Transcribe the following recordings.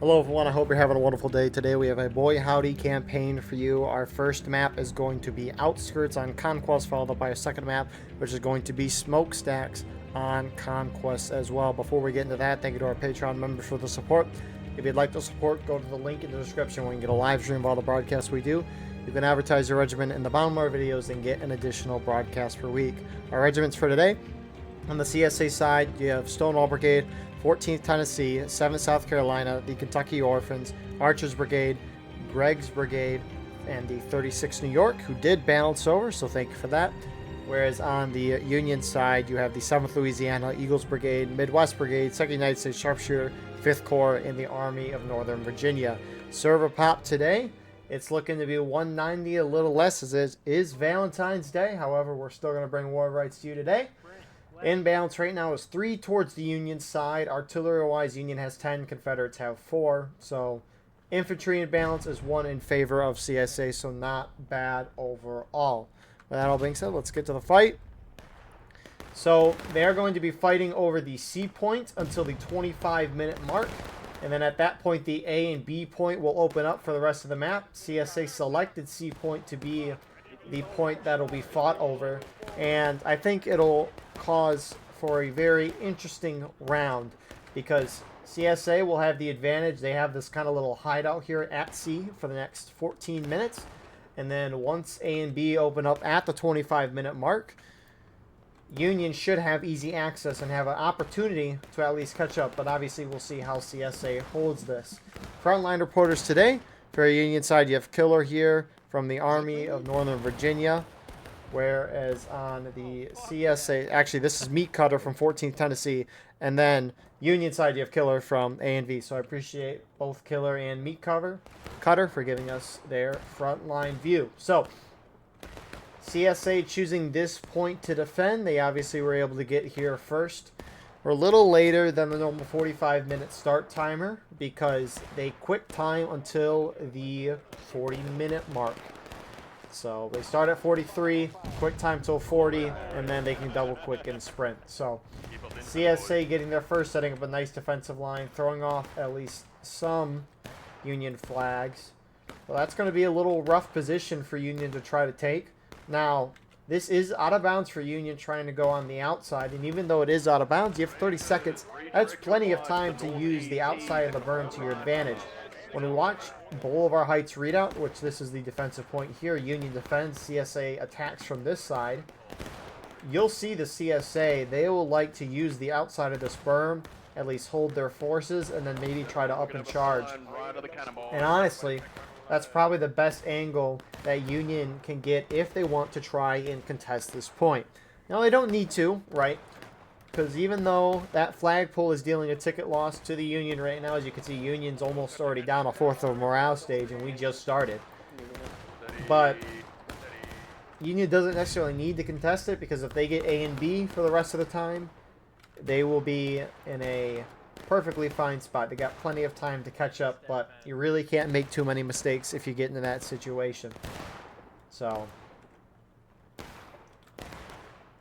Hello everyone, I hope you're having a wonderful day. Today we have a Boy Howdy campaign for you. Our first map is going to be Outskirts on Conquest, followed up by a second map, which is going to be Smokestacks on Conquest as well. Before we get into that, thank you to our Patreon members for the support. If you'd like to support, go to the link in the description where you can get a live stream of all the broadcasts we do. You can advertise your regiment in the bottom of our videos and get an additional broadcast per week. Our regiments for today: on the CSA side, you have Stonewall Brigade, 14th Tennessee, 7th South Carolina, the Kentucky Orphans, Archers Brigade, Gregg's Brigade, and the 36th New York, who did balance over, so thank you for that. Whereas on the Union side, you have the 7th Louisiana, Eagles Brigade, Midwest Brigade, 2nd United States Sharpshooter, 5th Corps, and the Army of Northern Virginia. Server pop today, it's looking to be 190, a little less, as it is Valentine's Day. However, we're still going to bring war rights to you today. In balance right now is 3 towards the Union side. Artillery-wise, Union has 10, Confederates have 4. So infantry in balance is 1 in favor of CSA, so not bad overall. With that all being said, let's get to the fight. So they're going to be fighting over the C point until the 25-minute mark. And then at that point, the A and B point will open up for the rest of the map. CSA selected C point to be the point that'll be fought over. And I think it'll cause for a very interesting round because CSA will have the advantage. They have this kind of little hideout here at C for the next 14 minutes. And then once A and B open up at the 25-minute mark, Union should have easy access and have an opportunity to at least catch up. But obviously, we'll see how CSA holds this. Frontline reporters today. For a Union side, you have Killer here from the Army of Northern Virginia. Whereas on the CSA, actually this is Meat Cutter from 14th Tennessee, and then Union side you have Killer from A and V. So I appreciate both Killer and Meat Cutter for giving us their frontline view. So CSA choosing this point to defend. They obviously were able to get here first. We're a little later than the normal 45-minute start timer because they quick time until the 40-minute mark. So they start at 43, quick time till 40, and then they can double quick and sprint. So CSA getting there first, setting up a nice defensive line, throwing off at least some Union flags. Well, that's going to be a little rough position for Union to try to take. Now, this is out of bounds for Union trying to go on the outside, and even though it is out of bounds, you have 30 seconds. That's plenty of time to use the outside of the berm to your advantage. When we watch Boulevard Heights readout, which this is the defensive point here, Union defends, CSA attacks from this side. You'll see the CSA, they will like to use the outside of this berm, at least hold their forces, and then maybe try to up and charge. And honestly, that's probably the best angle that Union can get if they want to try and contest this point. Now, they don't need to, right? Because even though that flagpole is dealing a ticket loss to the Union right now, as you can see, Union's almost already down a fourth of a morale stage, and we just started. But Union doesn't necessarily need to contest it, because if they get A and B for the rest of the time, they will be in a perfectly fine spot. They got plenty of time to catch up, but you really can't make too many mistakes if you get into that situation. So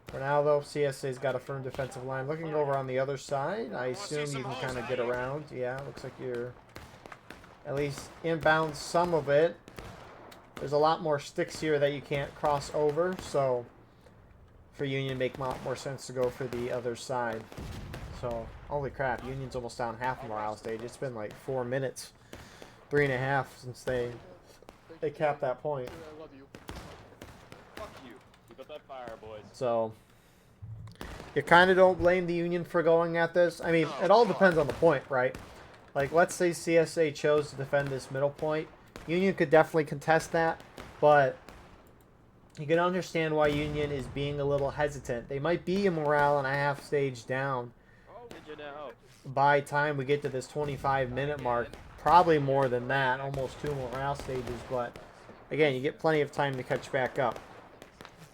for now, though, CSA's got a firm defensive line. Looking over on the other side, I assume you can kind of get around. Yeah, looks like you're at least inbound some of it. There's a lot more sticks here that you can't cross over, so for Union, make a lot more sense to go for the other side. So, holy crap, Union's almost down half a morale stage. It's been like 4 minutes, 3.5 since they capped that point. So, you kind of don't blame the Union for going at this. I mean, it all depends on the point, right? Like, let's say CSA chose to defend this middle point. Union could definitely contest that, but you can understand why Union is being a little hesitant. They might be a morale and a half stage down by time we get to this 25-minute mark. Probably more than that, almost 2 morale stages, but again, you get plenty of time to catch back up.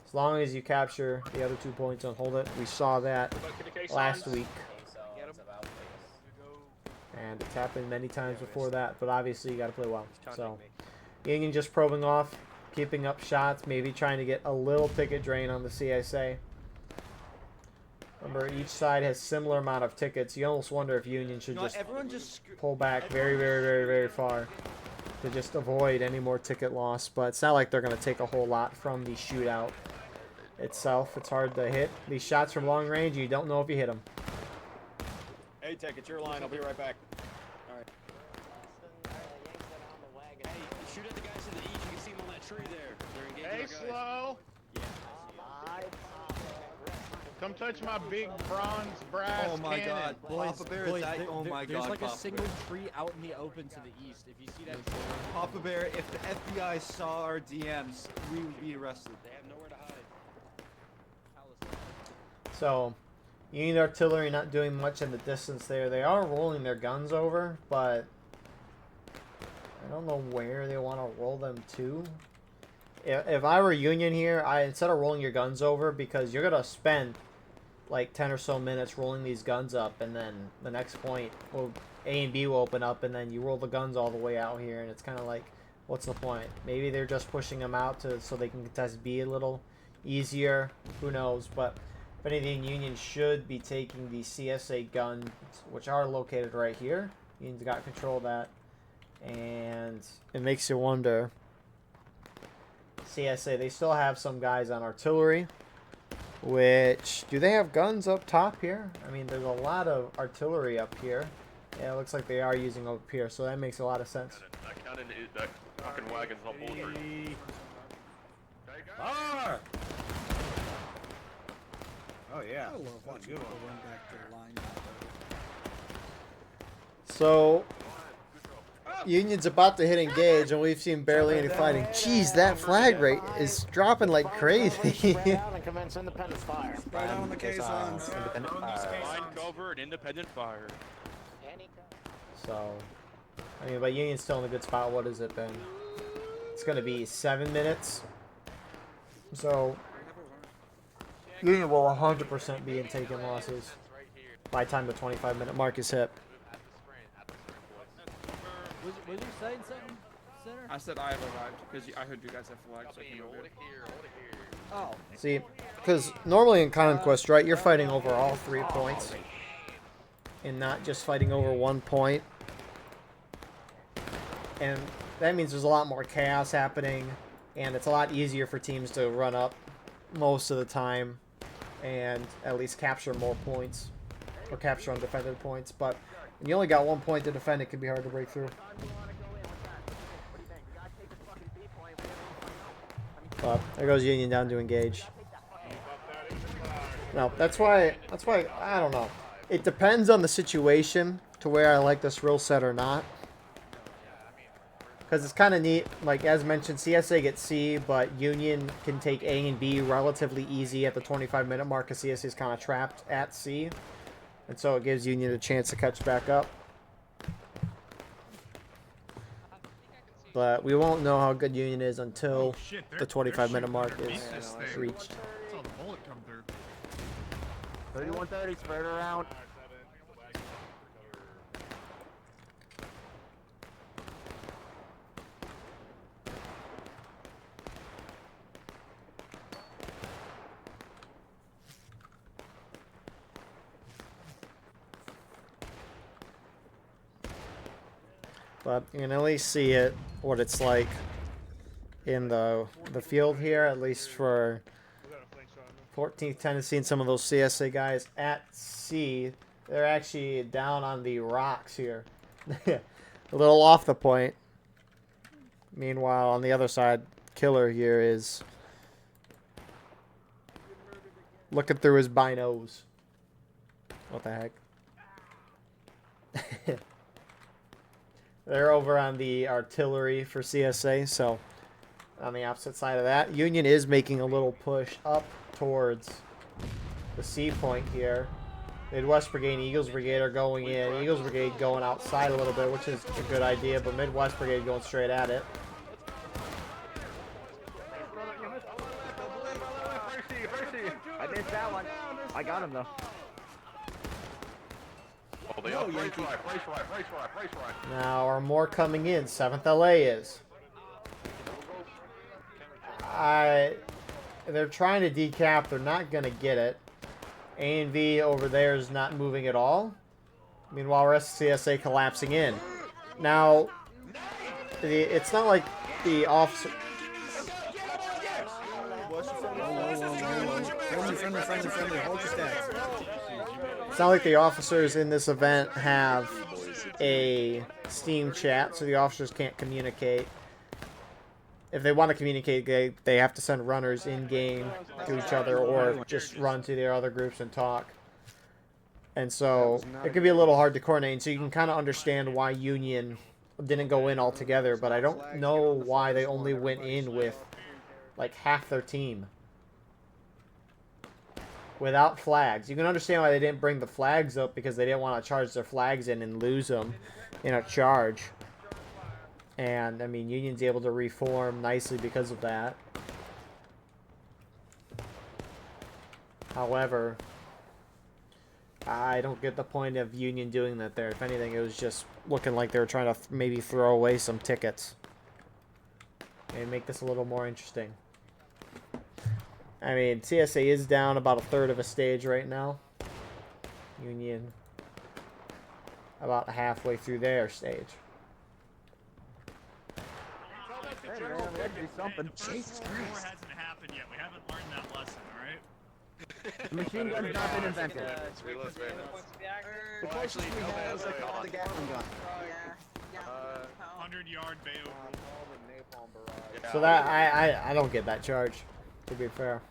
As long as you capture the other 2 points and hold it. We saw that last week. And it's happened many times before that, but obviously you got to play well. So, Union just probing off, keeping up shots, maybe trying to get a little ticket drain on the CSA. Remember, each side has similar amount of tickets. You almost wonder if Union should just pull back very, very, very, very far to just avoid any more ticket loss. But it's not like they're going to take a whole lot from the shootout itself. It's hard to hit these shots from long range. You don't know if you hit them. Hey, Tech, it's your line. I'll be right back. All right. Hey, shoot at the guys to the east. You can see them on that tree there. They're engaging. Hey, slow. Come touch my big bronze brass Oh my cannon. god, Papa Bear, boys, oh my god, there's like Papa a single Bear. tree out in the open to the east. If you see that, Papa Bear, if the FBI saw our DMs, we would be arrested. They have nowhere to hide. So, Union artillery not doing much in the distance there. They are rolling their guns over, but I don't know where they want to roll them to. If I were Union here, instead of rolling your guns over, because you're going to spend like 10 or so minutes rolling these guns up, and then the next point, well, A and B will open up, and then you roll the guns all the way out here, and it's kind of like, what's the point? Maybe they're just pushing them out so they can contest B a little easier. Who knows? But if anything, Union should be taking the CSA guns, which are located right here. Union's got control of that, and it makes you wonder. CSA, they still have some guys on artillery. Which, do they have guns up top here? I mean, there's a lot of artillery up here. Yeah, it looks like they are using up here, so that makes a lot of sense. That fucking wagon's not bulletproof. Fire! Oh yeah. I love watching people run back their line. So, Union's about to hit engage, and we've seen barely any fighting. Jeez, that flag rate is dropping like crazy. Right on the caissons. Line cover and independent fire. So, I mean, but Union's still in a good spot. What has it been? It's going to be 7 minutes. So, Union will 100% be in taking losses by the time the 25-minute mark is hit. was you saying something, Center? I said I have arrived because I heard you guys have flags. So I came over here. Oh. See, because normally in Conquest, right, you're fighting over all 3 points and not just fighting over 1 point. And that means there's a lot more chaos happening, and it's a lot easier for teams to run up most of the time and at least capture more points or capture undefended points. But when you only got 1 point to defend, it can be hard to break through. But there goes Union down to engage. No, that's why I don't know. It depends on the situation to where I like this rule set or not. Because it's kind of neat. Like, as mentioned, CSA gets C, but Union can take A and B relatively easy at the 25-minute mark, because CSA is kind of trapped at C. And so it gives Union a chance to catch back up. But we won't know how good Union is until the 25-minute mark is reached. 3130, spread around. But you can at least see it, what it's like in the field here, at least for 14th Tennessee and some of those CSA guys at C. They're actually down on the rocks here. A little off the point. Meanwhile, on the other side, Killer here is looking through his binos. What the heck? They're over on the artillery for CSA, so on the opposite side of that. Union is making a little push up towards the C point here. Midwest Brigade and Eagles Brigade are going in. Eagles Brigade going outside a little bit, which is a good idea, but Midwest Brigade going straight at it. I missed that one. I got him though. Oh, they are race right. Now, are more coming in? 7th LA is. They're trying to decap. They're not going to get it. A and V over there is not moving at all. Meanwhile, rest of CSA collapsing in. Now, it's not like the officer... Friendly. Hold your stacks. It's not like the officers in this event have a Steam chat, so the officers can't communicate. If they want to communicate, they have to send runners in-game to each other or just run to their other groups and talk. And so it can be a little hard to coordinate, so you can kind of understand why Union didn't go in altogether, but I don't know why they only went in with like half their team. Without flags. You can understand why they didn't bring the flags up, because they didn't want to charge their flags in and lose them in a charge. And, I mean, Union's able to reform nicely because of that. However, I don't get the point of Union doing that there. If anything, it was just looking like they were trying to maybe throw away some tickets. And make this a little more interesting. I mean, CSA is down about a third of a stage right now. Union about halfway through their stage. Hey, man, we had to do something. Jesus Christ. Hasn't happened yet. We haven't learned that lesson, alright? The machine gun's not been invented. The closest we have is the Gatling gun. 100-yard bail. So that I don't get that charge, to be fair.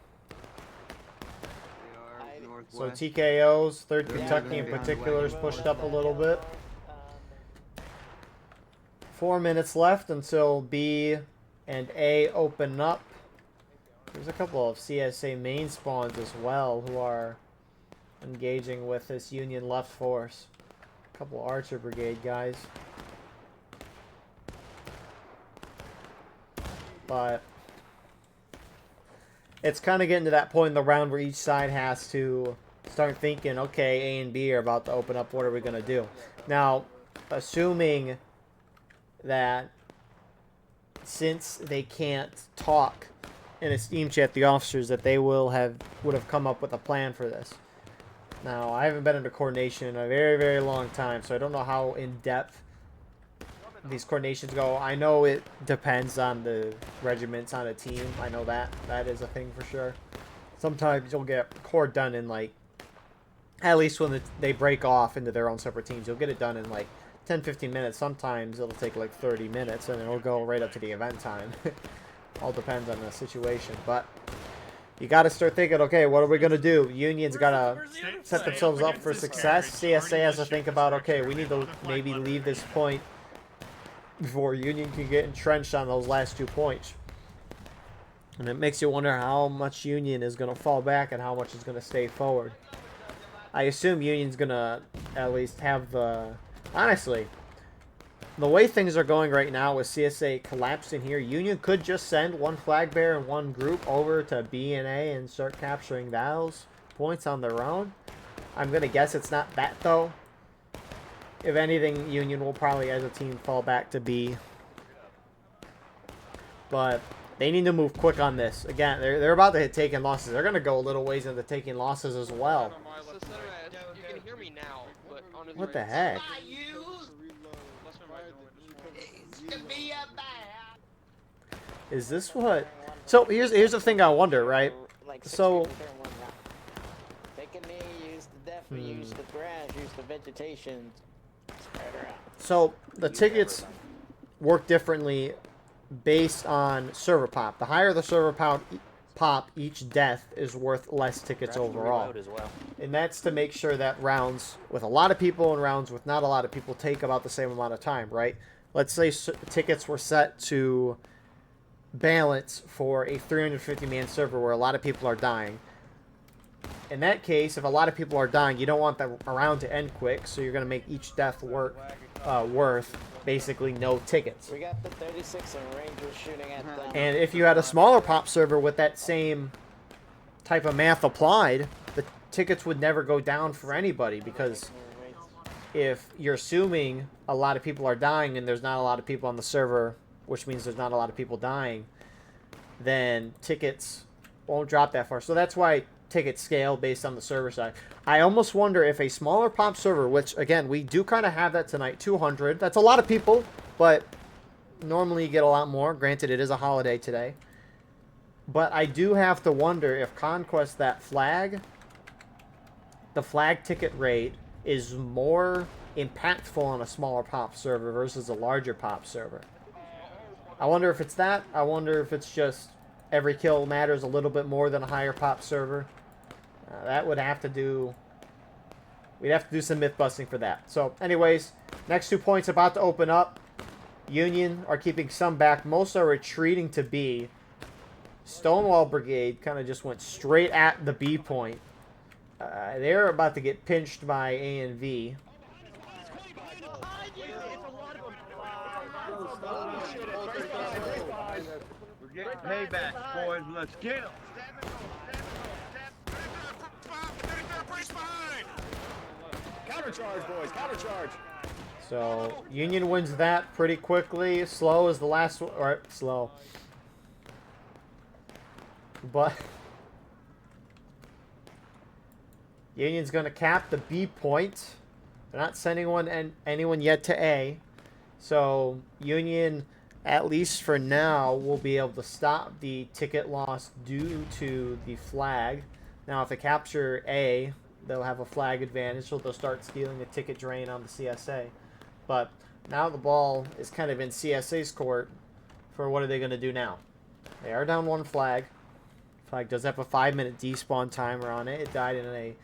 So TKOs, 3rd Kentucky in particular, is pushed up a little bit. 4 minutes left until B and A open up. There's a couple of CSA main spawns as well who are engaging with this Union left force. A couple Archer Brigade guys. But it's kind of getting to that point in the round where each side has to start thinking, okay, A and B are about to open up, what are we going to do? Now, assuming that since they can't talk in a Steam chat, the officers, that they would have come up with a plan for this. Now, I haven't been into coordination in a very, very long time, so I don't know how in-depth these coordinations go. I know it depends on the regiments on a team. I know that is a thing for sure. Sometimes you'll get core done in like, at least when they break off into their own separate teams, you'll get it done in like 10-15 minutes. Sometimes it'll take like 30 minutes and it'll go right up to the event time. All depends on the situation, but you got to start thinking, okay, what are we going to do? Union's got to set themselves up for success. CSA has to think about, okay, we need to maybe leave this point before Union can get entrenched on those last 2 points. And it makes you wonder how much Union is going to fall back and how much is going to stay forward. I assume Union's going to at least have the... Honestly, the way things are going right now with CSA collapsed in here, Union could just send one flag bearer and one group over to B and A and start capturing those points on their own. I'm going to guess it's not that, though. If anything, Union will probably, as a team, fall back to B. But they need to move quick on this. Again, they're about to hit taking losses. They're going to go a little ways into taking losses as well. You can hear me now, but honestly, What the heck? Is this what... So, here's the thing I wonder, right? So... Take a knee, use the depth, use the grass, use the vegetation. So, the tickets work differently based on server pop. The higher the server pop, each death is worth less tickets overall. And that's to make sure that rounds with a lot of people and rounds with not a lot of people take about the same amount of time, right? Let's say tickets were set to balance for a 350-man server where a lot of people are dying. In that case, if a lot of people are dying, you don't want the round to end quick, so you're going to make each death worth basically no tickets. We got the 36 and Rangers shooting at them. And if you had a smaller pop server with that same type of math applied, the tickets would never go down for anybody, because if you're assuming a lot of people are dying and there's not a lot of people on the server, which means there's not a lot of people dying, then tickets won't drop that far. So that's why ticket scale based on the server size. I almost wonder if a smaller pop server, which again we do kind of have that tonight, 200. That's a lot of people, but normally you get a lot more. Granted, it is a holiday today. But I do have to wonder if Conquest, that flag, the flag ticket rate is more impactful on a smaller pop server versus a larger pop server. I wonder if it's that. I wonder if it's just every kill matters a little bit more than a higher pop server. That would have to do... We'd have to do some myth busting for that. So, anyways, next 2 points about to open up. Union are keeping some back. Most are retreating to B. Stonewall Brigade kind of just went straight at the B point. They're about to get pinched by A and V. We're getting payback, boys. Let's get them. Countercharge, boys. Countercharge. So, Union wins that pretty quickly. Slow is the last one. Or, slow. But Union's going to cap the B point. They're not sending anyone yet to A. So, Union, at least for now, will be able to stop the ticket loss due to the flag. Now, if they capture A, they'll have a flag advantage, so they'll start stealing a ticket drain on the CSA. But now the ball is kind of in CSA's court for what are they going to do now. They are down one flag. Flag does have a 5-minute despawn timer on it. It died in a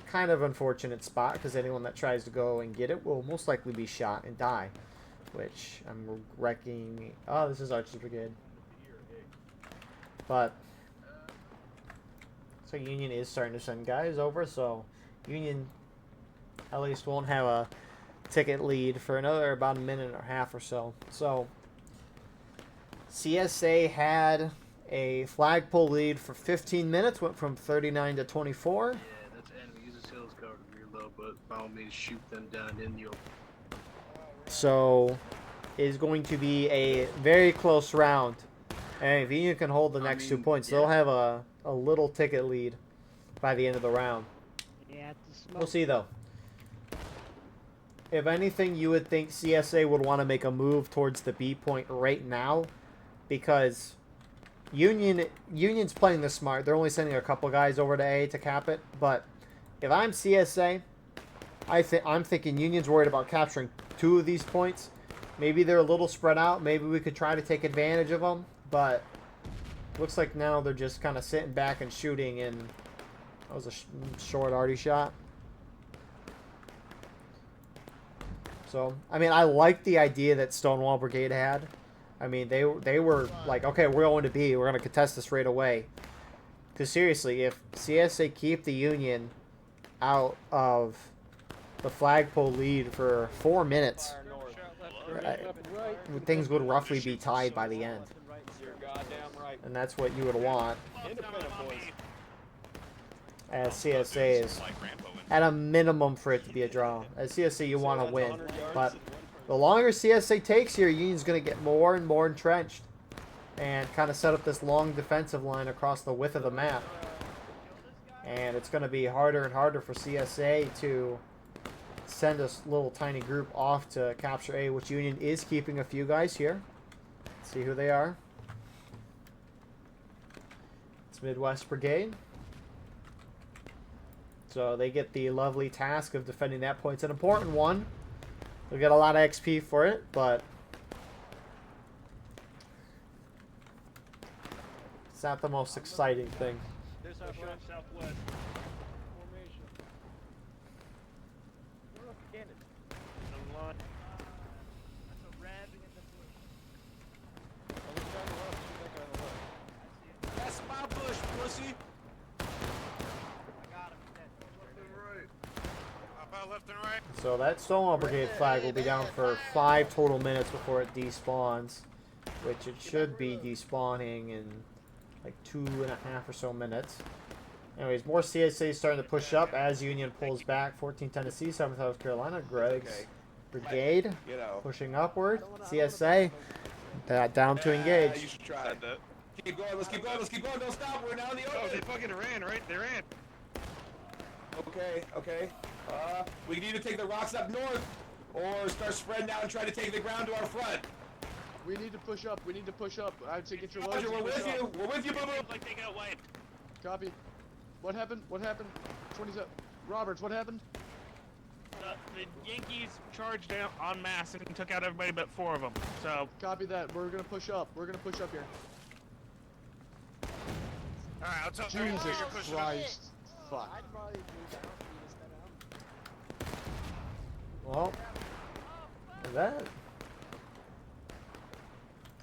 kind of unfortunate spot because anyone that tries to go and get it will most likely be shot and die. Which I'm wrecking. Oh, this is Archer's Brigade. But so Union is starting to send guys over, so Union at least won't have a ticket lead for another about a minute and a half or so. So CSA had a flagpole lead for 15 minutes, went from 39 to 24. Yeah, that's enemy. Use the sales cover to reload, but by all means shoot them down in the open. So is going to be a very close round. And if Union can hold the next 2 points, they'll have a little ticket lead by the end of the round. Yeah, we'll see though. If anything, you would think CSA would want to make a move towards the B point right now, because Union's playing this smart. They're only sending a couple guys over to A to cap it. But if I'm CSA, I'm thinking Union's worried about capturing 2 of these points. Maybe they're a little spread out. Maybe we could try to take advantage of them. But looks like now they're just kind of sitting back and shooting. And that was a short arty shot. So, I mean, I like the idea that Stonewall Brigade had. I mean, they were like, okay, we're going to B. We're going to contest this right away. Because seriously, if CSA keep the Union out of the flagpole lead for 4 minutes, things would roughly be tied by the end. And that's what you would want. As CSA is at a minimum for it to be a draw. As CSA, you want to win. But the longer CSA takes here, Union's going to get more and more entrenched. And kind of set up this long defensive line across the width of the map. And it's going to be harder and harder for CSA to send a little tiny group off to capture A, which Union is keeping a few guys here. Let's see who they are. It's Midwest Brigade. So they get the lovely task of defending that point. It's an important one. They'll get a lot of XP for it, but it's not the most exciting thing. This our front southwest. Formation. That's a rabbit in the bush. That's my bush, pussy. Left and right. So that Stonewall Brigade flag will be down for 5 total minutes before it despawns, which it should be despawning in like 2.5 or so minutes. Anyways, more CSA starting to push up as Union pulls back. 14 Tennessee, 7th South Carolina. Greg's Brigade pushing upward. CSA down to engage. You should try that. Keep going, let's keep going, let's keep going, don't stop, we're now in the Oh, open. they fucking ran, right? They ran. Okay, okay. We need to take the rocks up north, or start spreading out and try to take the ground to our front. We need to push up. We need to push up. I'd say get your loads. Roger, we're and push with you. up. We're with you, boo boo. Like they got wiped. Copy. What happened? What happened? 27. Roberts, what happened? The Yankees charged down en masse and took out everybody but 4 of them. So. Copy that. We're gonna push up. We're gonna push up here. All right, I'll tell Jesus you're pushing Christ. Fuck. I'd probably move down speed instead of Well, that.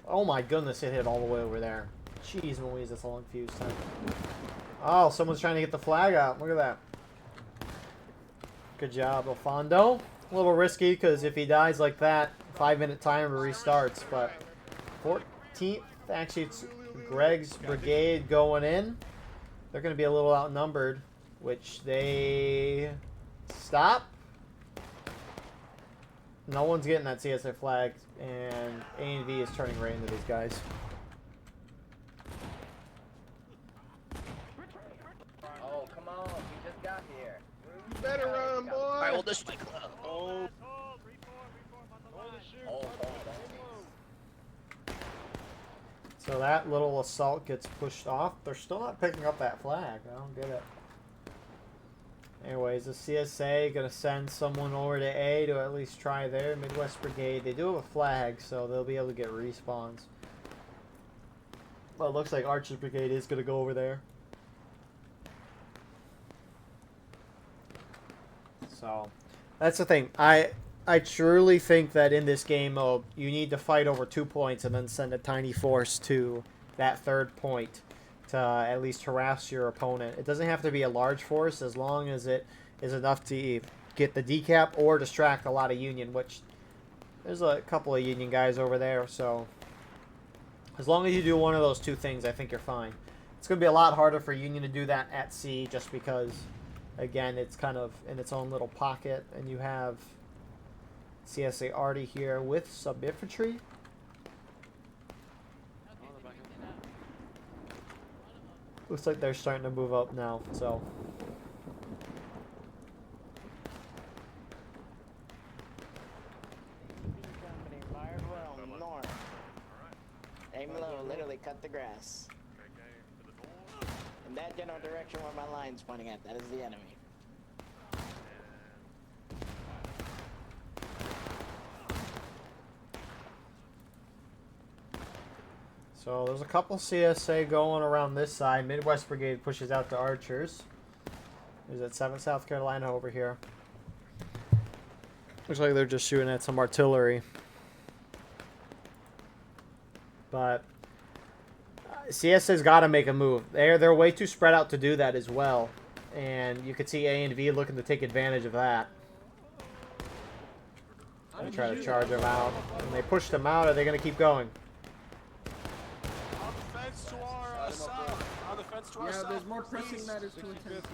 Oh my goodness, it hit all the way over there. Jeez Louise, that's a long fuse time. Oh, someone's trying to get the flag out. Look at that. Good job, Alfondo. A little risky because if he dies like that, 5-minute timer restarts. But 14th, actually, it's Greg's brigade going in. They're going to be a little outnumbered, which they stop. No one's getting that CSA flag, and A&V is turning right into these guys. Oh, come on. We just got here. You better run, boy. I hold this stick. Oh. So that little assault gets pushed off. They're still not picking up that flag. I don't get it. Anyways, the CSA going to send someone over to A to at least try their Midwest Brigade. They do have a flag, so they'll be able to get respawns. Well, it looks like Archer's Brigade is going to go over there. So, that's the thing. I truly think that in this game mode, you need to fight over 2 points and then send a tiny force to that 3rd point to at least harass your opponent. It doesn't have to be a large force as long as it is enough to get the decap or distract a lot of Union, which there's a couple of Union guys over there. So as long as you do one of those 2 things, I think you're fine. It's going to be a lot harder for Union to do that at sea just because, again, it's kind of in its own little pocket, and you have CSA Arty here with sub-infantry. Looks like they're starting to move up now, so. company fired well north. Aim low, literally cut the grass. In that general direction where my line's pointing at, that is the enemy. So there's a couple CSA going around this side. Midwest Brigade pushes out to Archers. There's that 7th South Carolina over here. Looks like they're just shooting at some artillery. But CSA's got to make a move. They're way too spread out to do that as well. And you could see A and V looking to take advantage of that. They try to charge them out. And they push them out. Are they going to keep going? To our south. On the fence to our south. There's more pressing matters to attend to.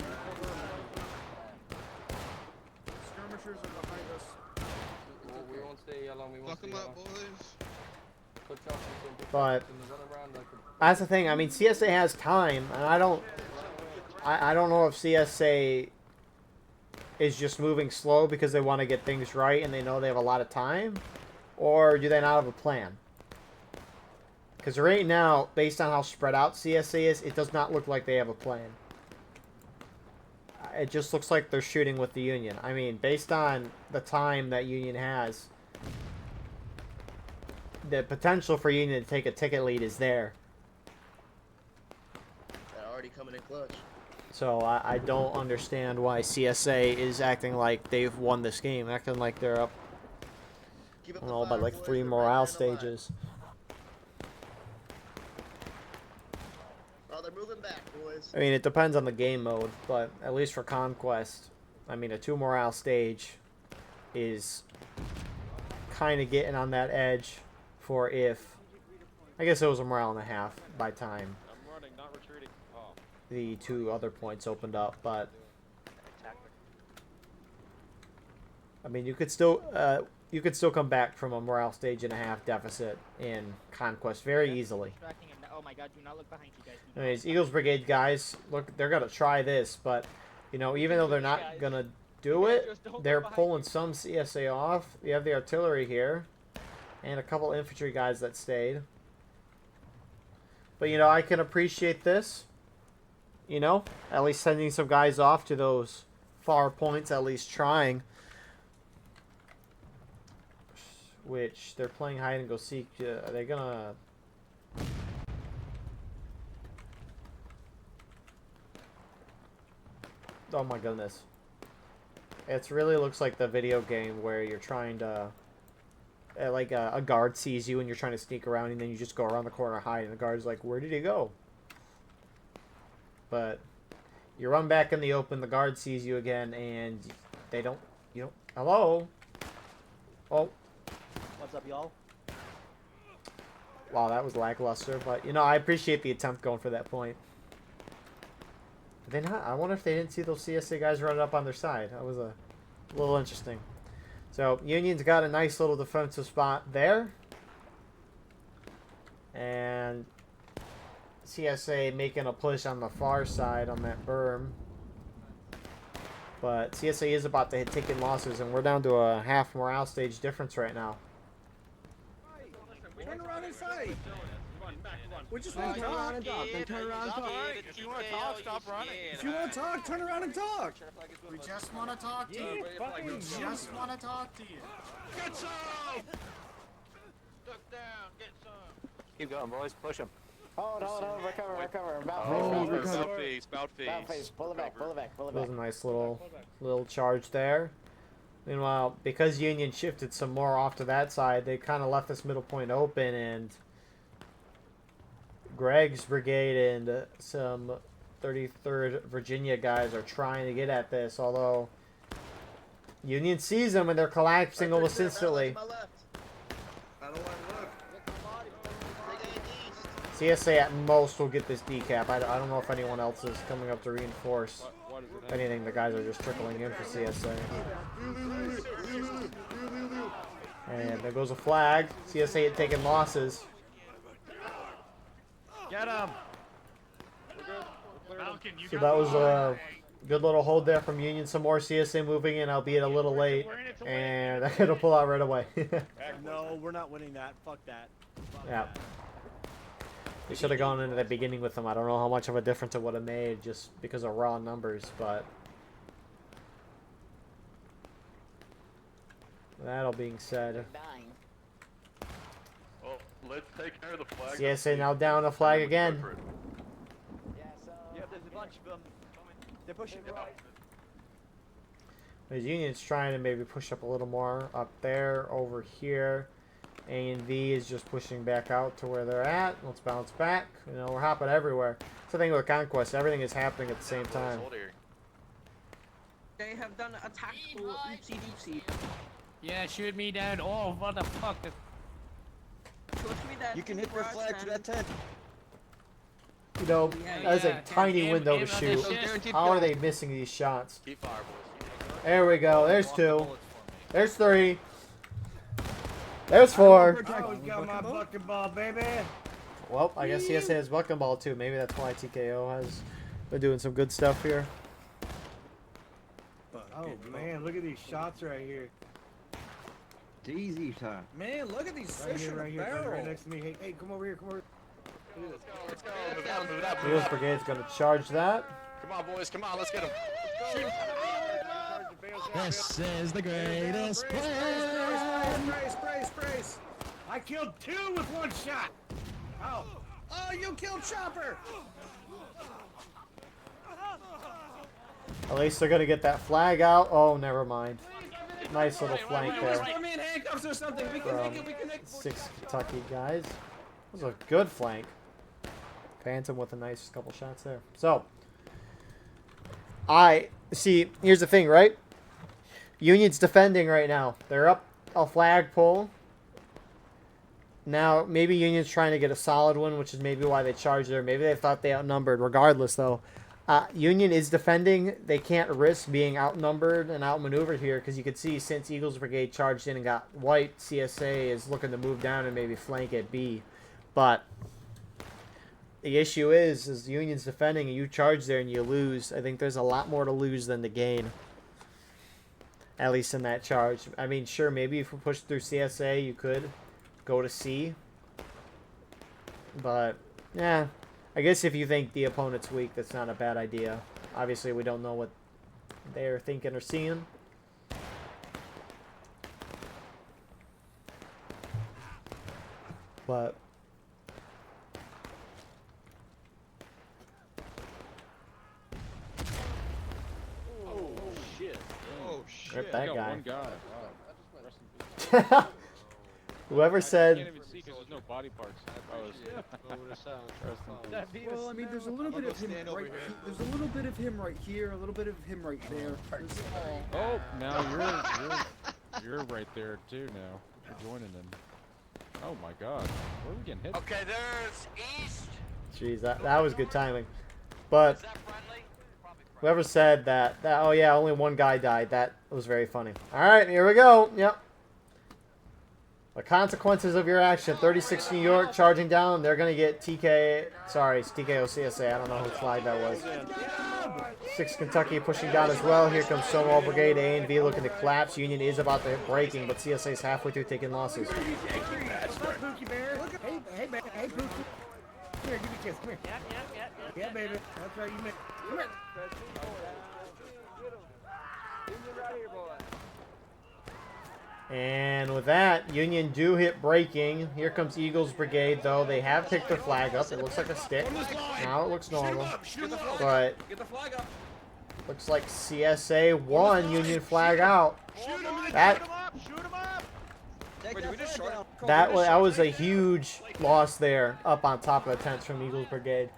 Skirmishers are behind us. We won't stay along. We won't Fuck stay them up, along. boys. But that's the thing. I mean, CSA has time, and I don't know if CSA is just moving slow because they want to get things right and they know they have a lot of time, or do they not have a plan? Because right now, based on how spread out CSA is, it does not look like they have a plan. It just looks like they're shooting with the Union. I mean, based on the time that Union has, the potential for Union to take a ticket lead is there. They're already coming in clutch. So I don't understand why CSA is acting like they've won this game, acting like they're up, I don't know, by like 3 morale stages. Oh, they're moving back, boys. I mean, it depends on the game mode, but at least for Conquest, I mean, a 2 morale stage is kind of getting on that edge for if, I guess it was a morale and a half by time I'm running, not retreating. Oh. the 2 other points opened up, but I mean, you could still come back from a morale stage and a half deficit in Conquest very easily. Oh my God! Do not look behind you guys. Do Anyways, Eagles Brigade guys, look, they're gonna try this, but you know, even though they're not gonna do it, they're pulling some CSA off. You have the artillery here, and a couple infantry guys that stayed. But you know, I can appreciate this. You know, at least sending some guys off to those far points, at least trying. Which they're playing hide and go seek. Are they gonna? Oh my goodness. It really looks like the video game where you're trying to... like a guard sees you and you're trying to sneak around and then you just go around the corner hide and the guard's like, where did he go? But you run back in the open, the guard sees you again and they don't... You know, hello? Oh. What's up, y'all? Wow, that was lackluster, but you know, I appreciate the attempt going for that point. Did they not? I wonder if they didn't see those CSA guys running up on their side. That was a little interesting. So, Union's got a nice little defensive spot there. And CSA making a push on the far side on that berm. But CSA is about to hit taking losses, and we're down to a half morale stage difference right now. Turn around and fight. We just want to talk and talk. Then turn around and talk. If you want to talk, stop running. If you want to talk, turn around and talk. We just want to talk to you. We just want to talk to you. Get some! Duck down, get some. Keep going, boys. Push them. Hold, recover. About face. About face. Pull it back. That was a nice little charge there. Meanwhile, because Union shifted some more off to that side, they kind of left this middle point open, and Greg's brigade and some 33rd Virginia guys are trying to get at this, although Union sees them and they're collapsing almost instantly. CSA at most will get this decap. I don't know if anyone else is coming up to reinforce. If anything, the guys are just trickling in for CSA. And there goes a flag. CSA had taken losses. Get him! So that was a good little hold there from Union. Some more CSA moving in, albeit a little late. And I had to pull out right away. No, we're not winning that. Fuck that. Yeah. They should have gone into the beginning with them. I don't know how much of a difference it would have made just because of raw numbers, but... That all being said... Well, let's take care of the flag. CSA now down a flag again. Yeah, there's a bunch of them. They're pushing the right. The Union's trying to maybe push up a little more up there, over here. A and V is just pushing back out to where they're at. Let's bounce back. You know, we're hopping everywhere. It's the thing with Conquest. Everything is happening at the same time. They have done a tactical oopsie-doopsie. Yeah, shoot me down. Oh, what the fuck? You can hit their flag to that tent. You know, that is a tiny window to shoot. How are they missing these shots? Keep fire, boys. There we go. There's two. There's three. There's four. Oh, got my bucket ball, baby. Well, I guess CSA has bucking ball too. Maybe that's why TKO has been doing some good stuff here. Oh man, look at these shots right here. It's easy time. Man, look at these fish in the barrel. Right next to me. Hey, come over here, come over. Let's go. Move out, move out, Eagles Brigade's going to charge that. Come on, boys. Come on, let's get him. This is the greatest plan. Spray. I killed two with one shot. Oh, you killed Chopper. At least they're going to get that flag out. Oh, never mind. Nice little flank there. Put me in handcuffs or something. We can make it. We can make it. 6 Kentucky guys. That was a good flank. Phantom with a nice couple shots there. So, see, here's the thing, right? Union's defending right now. They're up a flagpole. Now, maybe Union's trying to get a solid one, which is maybe why they charged there. Maybe they thought they outnumbered. Regardless, though, Union is defending. They can't risk being outnumbered and outmaneuvered here because you could see since Eagles Brigade charged in and got wiped, CSA is looking to move down and maybe flank at B. But the issue is Union's defending and you charge there and you lose. I think there's a lot more to lose than to gain. At least in that charge. I mean, sure, maybe if we push through CSA, you could go to C. But, yeah. I guess if you think the opponent's weak, that's not a bad idea. Obviously, we don't know what they're thinking or seeing. But... Rip that guy. One guy. Wow. Whoever I said... can't even see because there's no body parts. Well, I mean, there's a little bit of him right. There's a little bit of him right here, a little bit of him right there. Oh, now you're right there too. Now you're joining them. Oh my God, where are we getting hit? Okay, there's east. Jeez, that was good timing. But whoever said that, oh yeah, only one guy died, that was very funny. All right, here we go. Yep. The consequences of your action. 36 New York charging down. They're going to get Sorry, it's TKO CSA. I don't know whose flag that was. 6 Kentucky pushing down as well. Here comes Stonewall Brigade. A and V looking to collapse. Union is about to hit breaking, but CSA is halfway through taking losses. Hey, man. Hey, Pookie. Come here, give me a kiss. Come here. Yep. Yeah, baby. That's right. You make. Come here. And with that, Union do hit breaking. Here comes Eagles Brigade, though. They have picked their flag up. It looks like a stick. Now it looks normal. But looks like CSA won. Union flag out. That was a huge loss there up on top of the tents from Eagles Brigade.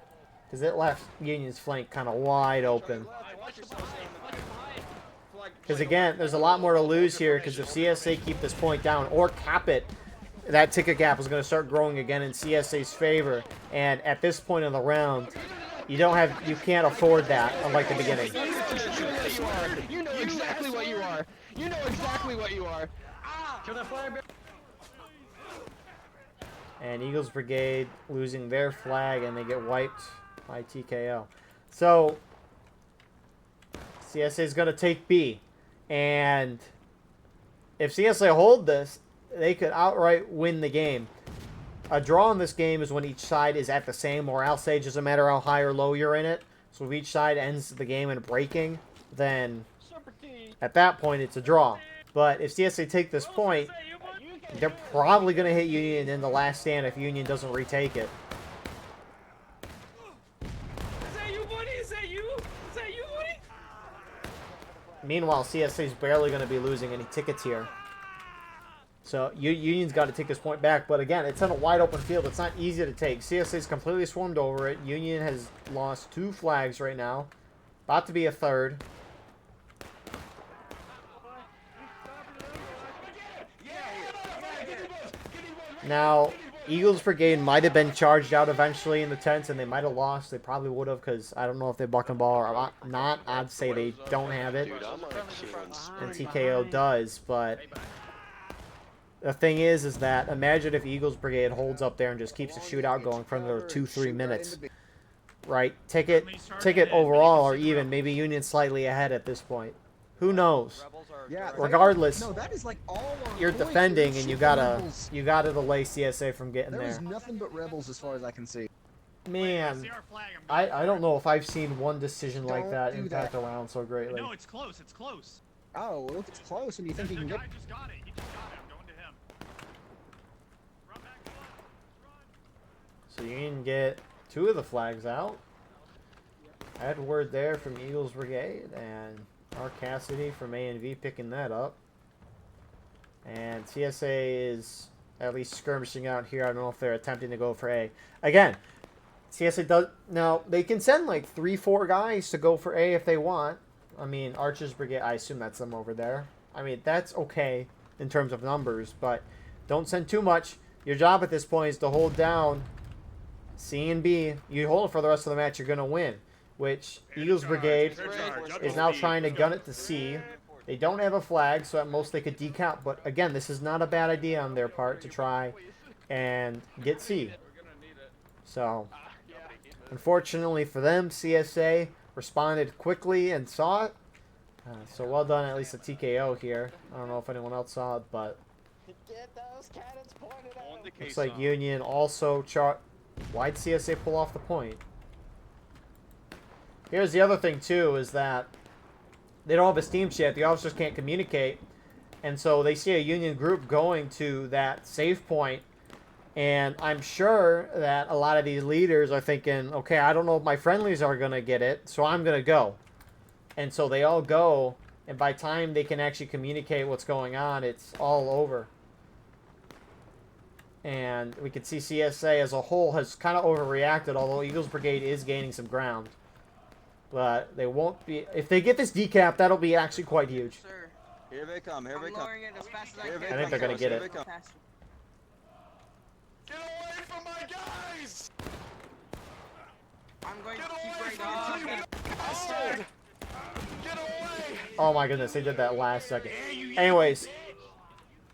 Because it left Union's flank kind of wide open. Because again, there's a lot more to lose here, because if CSA keep this point down or cap it, that ticket gap is going to start growing again in CSA's favor. And at this point in the round, you can't afford that, unlike the beginning. You know exactly what you are. You know exactly what you are. And Eagles Brigade losing their flag, and they get wiped by TKO. So CSA is going to take B. And if CSA hold this, they could outright win the game. A draw in this game is when each side is at the same morale stage. Doesn't matter how high or low you're in it. So if each side ends the game in breaking, then at that point it's a draw. But if CSA take this point, they're probably going to hit Union in the last stand if Union doesn't retake it. Meanwhile, CSA is barely going to be losing any tickets here. So Union's got to take this point back. But again, it's on a wide open field. It's not easy to take. CSA is completely swarmed over it. Union has lost 2 flags right now. About to be a 3rd. Now, Eagles Brigade might have been charged out eventually in the tents, and they might have lost. They probably would have, because I don't know if they buck and ball or not. I'd say they don't have it, and TKO does. But the thing is that imagine if Eagles Brigade holds up there and just keeps the shootout going for another 2-3 minutes. Right? Ticket overall, or even maybe Union slightly ahead at this point. Who knows? Yeah, regardless, no, that is like all you're defending, and you gotta delay CSA from getting there. There is nothing but rebels as far as I can see. Man, I don't know if I've seen one decision like that impact a round so greatly. No, it's close. It's close. Oh, well, if it's close and you think you can get... The guy just got it. He just got it. I'm going to him. Run back. Run. So you can get 2 of the flags out. I had word there from Eagles Brigade, and Mark Cassidy from A&V picking that up. And CSA is at least skirmishing out here. I don't know if they're attempting to go for A. Again, CSA does... Now, they can send like 3-4 guys to go for A if they want. I mean, Archer's Brigade, I assume that's them over there. I mean, that's okay in terms of numbers, but don't send too much. Your job at this point is to hold down C and B. You hold it for the rest of the match, you're going to win. Which Eagles Brigade is now trying to gun it to C. They don't have a flag, so at most they could decount. But again, this is not a bad idea on their part to try and get C. So Unfortunately for them, CSA responded quickly and saw it. So well done, at least a TKO here. I don't know if anyone else saw it, but Get those cannons pointed out. looks like Union also Why'd CSA pull off the point? Here's the other thing, too, is that they don't have a steam chat. The officers can't communicate. And so they see a Union group going to that safe point. And I'm sure that a lot of these leaders are thinking, okay, I don't know if my friendlies are going to get it, so I'm going to go. And so they all go. And by the time they can actually communicate what's going on, it's all over. And we can see CSA as a whole has kind of overreacted, although Eagles Brigade is gaining some ground. But they won't be... If they get this decap, that'll be actually quite huge. Sir, Here they come. Here they come. I think they're going to get it. Get away from my guys! I'm going Get to away keep from right me! Oh! Get away! Oh my goodness, they did that last second. Anyways,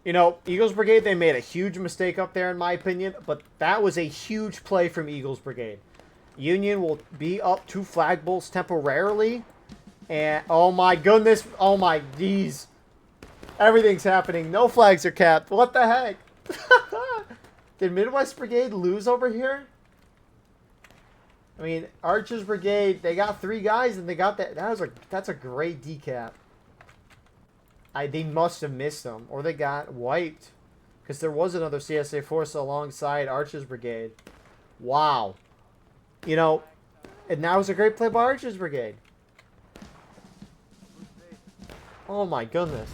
you know, Eagles Brigade, they made a huge mistake up there in my opinion, but that was a huge play from Eagles Brigade. Union will be up 2 flagpoles temporarily, and oh my goodness, oh my geez. Everything's happening. No flags are capped. What the heck? Did Midwest Brigade lose over here? I mean, Archers Brigade, they got 3 guys and they got that. That's a great decap. They must have missed them, or they got wiped, because there was another CSA force alongside Archers Brigade. Wow. You know, and that was a great play by Archers Brigade. Oh my goodness.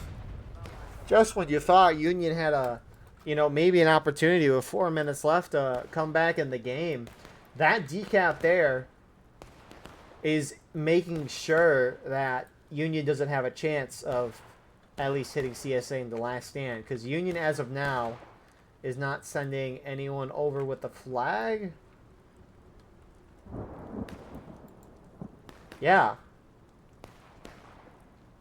Just when you thought Union had a, you know, maybe an opportunity with 4 minutes left to come back in the game, that decap there is making sure that Union doesn't have a chance of at least hitting CSA in the last stand. Because Union, as of now, is not sending anyone over with the flag. Yeah.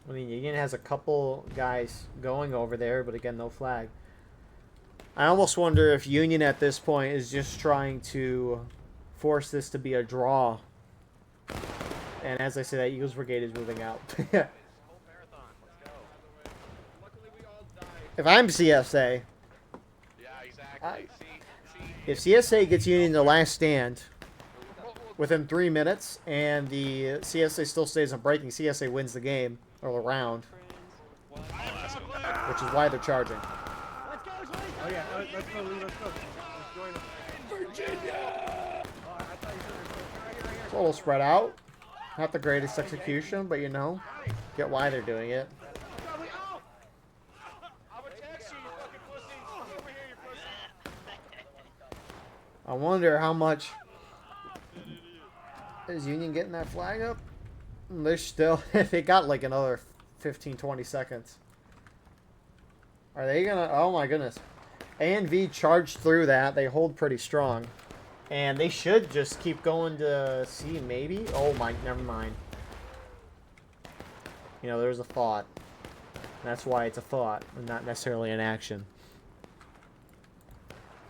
I mean, Union has a couple guys going over there, but again, no flag. I almost wonder if Union at this point is just trying to force this to be a draw. And as I say that, Eagles Brigade is moving out. If I'm CSA, if CSA gets Union in the last stand within 3 minutes and the CSA still stays on breaking, CSA wins the game or the round, which is why they're charging. Oh yeah, let's go, Lee, let's go. Let's join them. Virginia! It's a little spread out. Not the greatest execution, but you know, get why they're doing it. I wonder how much is Union getting that flag up? They're still, they got like another 15-20 seconds. Are they gonna, oh my goodness. A and V charged through that. They hold pretty strong. And they should just keep going to C, maybe? Oh my, never mind. You know, there's a thought. That's why it's a thought, and not necessarily an action.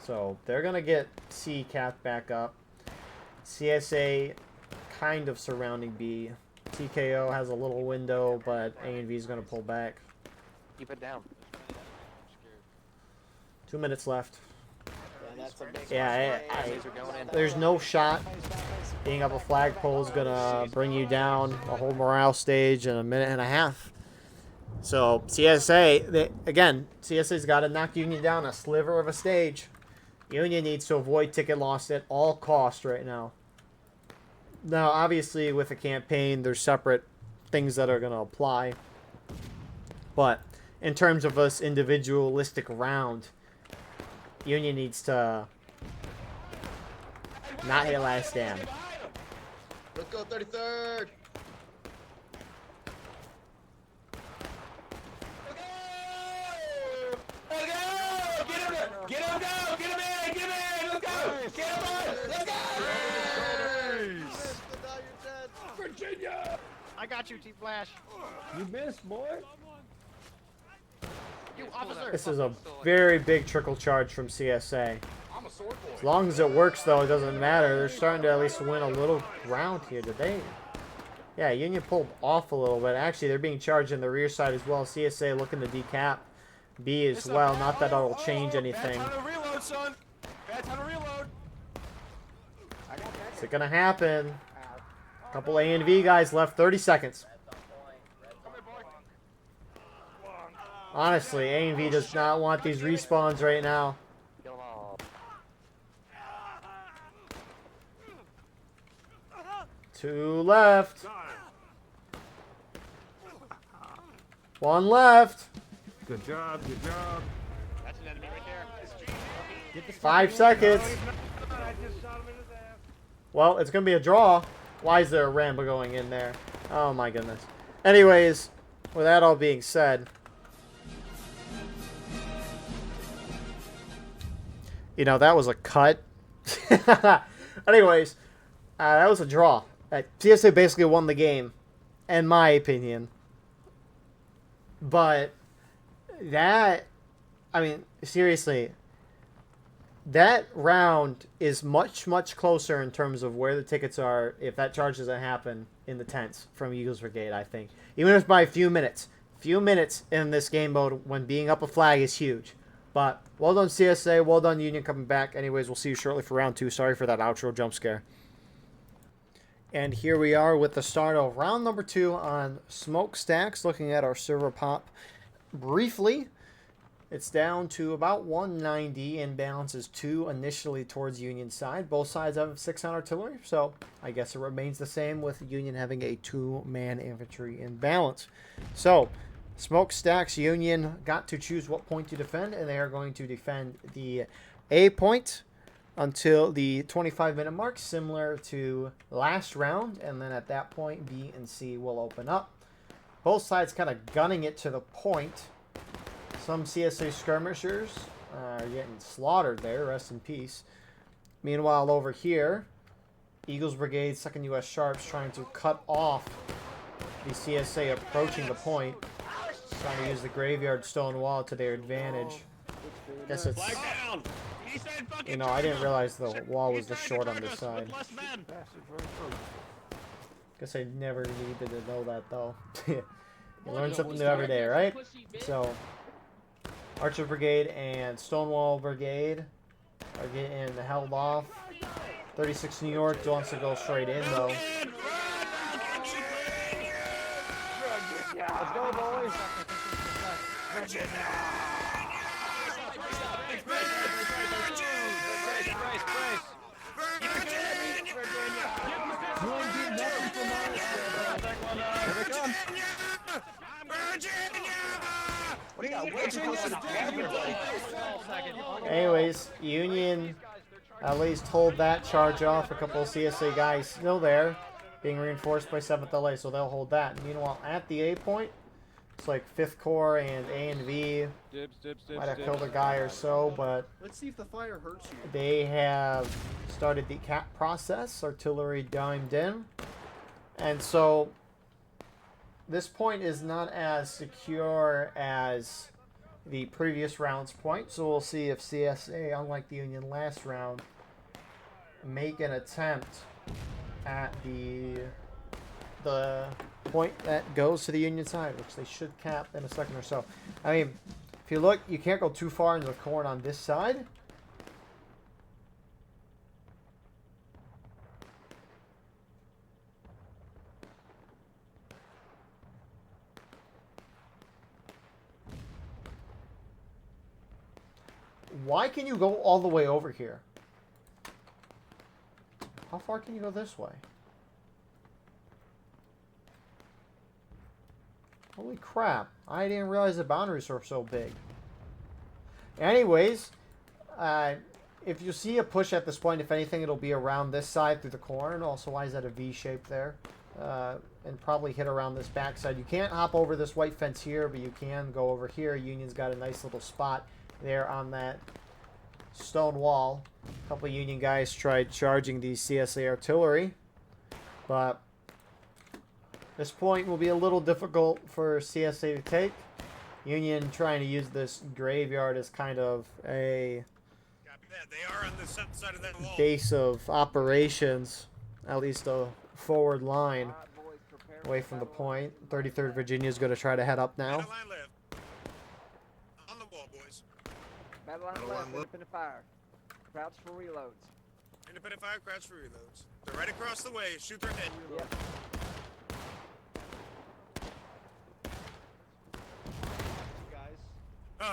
So, they're going to get C capped back up. CSA kind of surrounding B. TKO has a little window, but A and V is going to pull back. Keep it down. 2 minutes left. Yeah, there's no shot. Being up a flagpole is going to bring you down a whole morale stage in a minute and a half. So, CSA, CSA's got to knock Union down a sliver of a stage. Union needs to avoid ticket loss at all costs right now. Now, obviously, with a campaign, there's separate things that are going to apply. But in terms of this individualistic round, Union needs to not hit last stand. Let's go, 33rd. Get him down! Get him in! Get him in! Let's go! Get him on! Let's go! Virginia! I got you, T-Flash. You missed, boy. You officer. This is a very big trickle charge from CSA. As long as it works, though, it doesn't matter. They're starting to at least win a little ground here. Did they? Yeah, Union pulled off a little bit. Actually, they're being charged in the rear side as well. CSA looking to decap B as well. Not that that'll change anything. Bad time to reload, son. Bad time to reload. Is it going to happen? A couple A and V guys left. 30 seconds. Honestly, A and V does not want these respawns right now. Two left. One left. Good job, good job. That's an enemy right there. 5 seconds. Well, it's going to be a draw. Why is there a Rambo going in there? Oh my goodness. Anyways, with that all being said, you know, that was a cut. Anyways, that was a draw. CSA basically won the game, in my opinion. But that, I mean, seriously, that round is much, much closer in terms of where the tickets are if that charge doesn't happen in the tents from Eagles Brigade, I think. Even if by a few minutes. Few minutes in this game mode when being up a flag is huge. But well done, CSA. Well done, Union, coming back. Anyways, we'll see you shortly for round 2. Sorry for that outro jump scare. And here we are with the start of round number 2 on Smokestacks. Looking at our server pop briefly. It's down to about 190 and balance is 2 initially towards Union side. Both sides have 600 artillery, so I guess it remains the same with Union having a 2-man infantry in balance. So, Smokestacks Union got to choose what point to defend, and they are going to defend the A point until the 25-minute mark, similar to last round, and then at that point, B and C will open up. Both sides kind of gunning it to the point. Some CSA skirmishers are getting slaughtered there, rest in peace. Meanwhile, over here, Eagles Brigade, 2nd U.S. Sharps trying to cut off the CSA approaching the point. Trying to use the graveyard stone wall to their advantage. Guess it's... You know, I didn't realize the wall was this short on this side. Guess I never needed to know that, though. You learn something new every day, right? So, Archer Brigade and Stonewall Brigade are getting held off. 36 New York wants to go straight in, though. Let's go, boys. Anyways, Union at least hold that charge off. A couple of CSA guys still there, being reinforced by 7th LA, so they'll hold that. Meanwhile, at the A point, it's like 5th Corps and A and V might have killed a guy or so, but let's see if the fire hurts you. They have started the cap process. Artillery dimed in, and so this point is not as secure as the previous round's point. So we'll see if CSA, unlike the Union last round, make an attempt at the point that goes to the Union side, which they should cap in a second or so. I mean, if you look, you can't go too far into the corn on this side. Why can you go all the way over here? How far can you go this way? Holy crap. I didn't realize the boundaries were so big. Anyways, if you see a push at this point, if anything, it'll be around this side through the corn. Also, why is that a V shape there? And probably hit around this backside. You can't hop over this white fence here, but you can go over here. Union's got a nice little spot there on that stone wall. A couple of Union guys tried charging the CSA artillery, but this point will be a little difficult for CSA to take. Union trying to use this graveyard as kind of a They are on the south side of that wall. base of operations, at least a forward line away from the point. 33rd Virginia is going to try to head up now. Line left. On the wall, boys. Battle line left, independent fire. Crouch for reloads. Independent fire, crouch for reloads. They're right across the way. Shoot their head. Yep.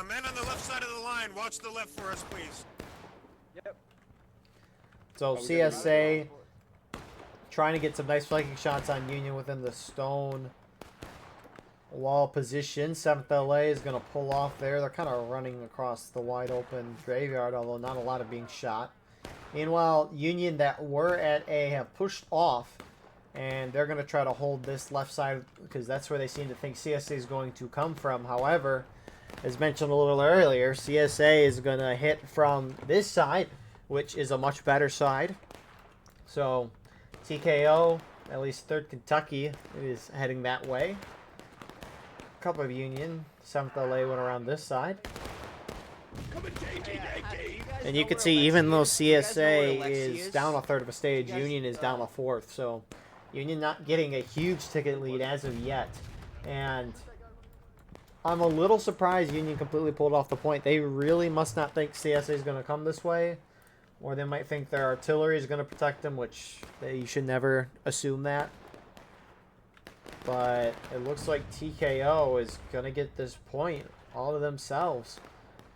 Man on the left side of the line. Watch the left for us, please. Yep. So CSA trying to get some nice flanking shots on Union within the stone wall position. 7th LA is going to pull off there. They're kind of running across the wide open graveyard, although not a lot of being shot. Meanwhile, Union that were at A have pushed off, and they're going to try to hold this left side because that's where they seem to think CSA is going to come from. However, as mentioned a little earlier, CSA is going to hit from this side, which is a much better side. So TKO, at least 3rd Kentucky, is heading that way. A couple of Union. 7th LA went around this side. And you can see, even though CSA is down a third of a stage, Union is down a fourth. So Union not getting a huge ticket lead as of yet. And I'm a little surprised Union completely pulled off the point. They really must not think CSA is going to come this way. Or they might think their artillery is going to protect them, which you should never assume that. But it looks like TKO is going to get this point all to themselves.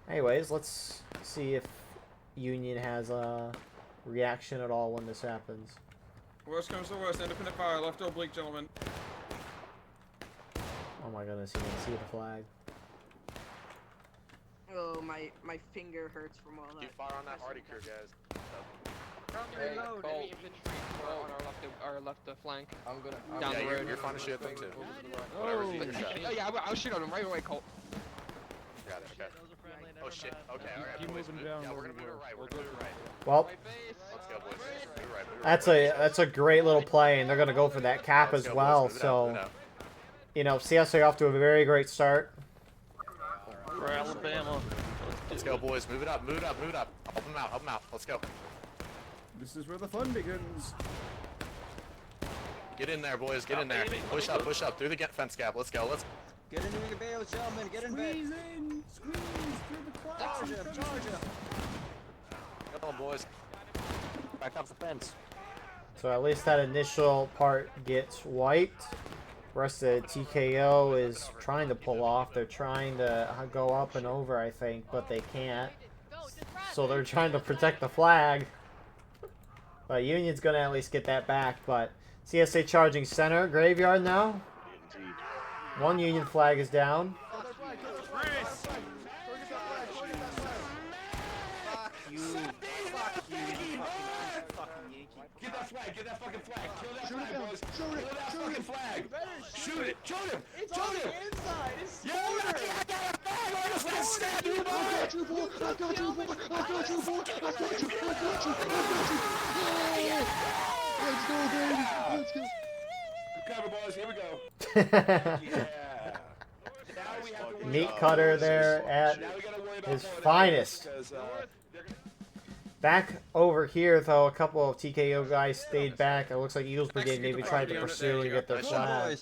Anyways, let's see if Union has a reaction at all when this happens. Worst comes to worst, independent fire, left oblique, gentlemen. Oh my goodness, you can see the flag. Oh, my finger hurts from all that. Keep fire on that Hardy crew, guys. Hey, Cole. On our left flank. I'm gonna. Down the road. You're fine to shoot them too. Whatever's easier shot. Yeah, I'll shoot on him right away, Cole. Got it. Okay. Oh shit. Okay. All right. Keep moving down. Yeah, we're gonna move it right. We're gonna move it right. Well, Let's go, boys. Move it right. that's a great little play, and they're going to go for that cap as well. So, you know, CSA off to a very great start. For Alabama. Let's go, boys. Move it up. Move it up. Move it up. Help them out. Help them out. Let's go. This is where the fun begins. Get in there, boys. Get in there. Push up. Push up through the fence gap. Let's go. Let's. Get into the bales, gentlemen. Get in bed. Squeeze in. Squeeze through the clouds. Charge him. Charge him. Come on, boys. Back up the fence. So at least that initial part gets wiped. The rest of the TKO is trying to pull off. They're trying to go up and over, I think, but they can't. So they're trying to protect the flag. But Union's going to at least get that back. But CSA charging center. Graveyard now. One Union flag is down. Get that flag, get that fucking flag. Kill that flag, boys. Kill that fucking flag. Shoot it. Shoot him. It's Shoot on him. the inside. It's Yeah, I got a flag. I just got to stab you, boy. I got you, boy. I got you, boy. I got you, boy. I got you. I got you. I got you. Yeah. Let's go, baby. Let's go. Cover, boys. Here we go. Yeah. Now we have to worry Meat about cutter there at now we gotta worry about his going finest. because, Back over here, though, a couple of TKO guys stayed back. It looks like Eagles Brigade maybe tried to pursue and get their flag.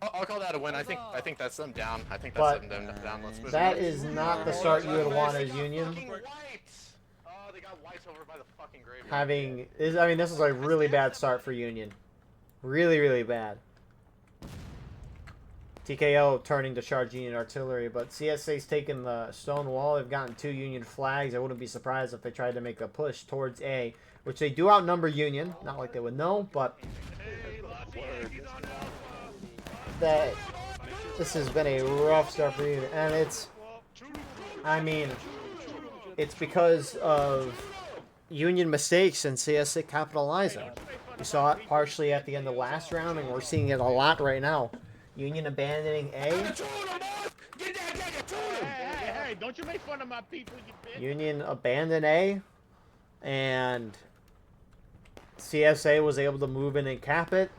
I'll call that a win. I think that's them down. I think But that's them down. Let's move that it. is not the start you would want as Union. Oh, they got whites over by the fucking graveyard. I mean, this is a really bad start for Union. Really, really bad. TKO turning to charge Union artillery, but CSA's taken the stone wall. They've gotten 2 Union flags. I wouldn't be surprised if they tried to make a push towards A, which they do outnumber Union. Not like they would know, but that this has been a rough start for Union, and it's because of Union mistakes and CSA capitalizing. We saw it partially at the end of last round, and we're seeing it a lot right now. Union abandoning A. Hey, don't you make fun of my people, you bitch. Union abandoned A, and CSA was able to move in and cap it.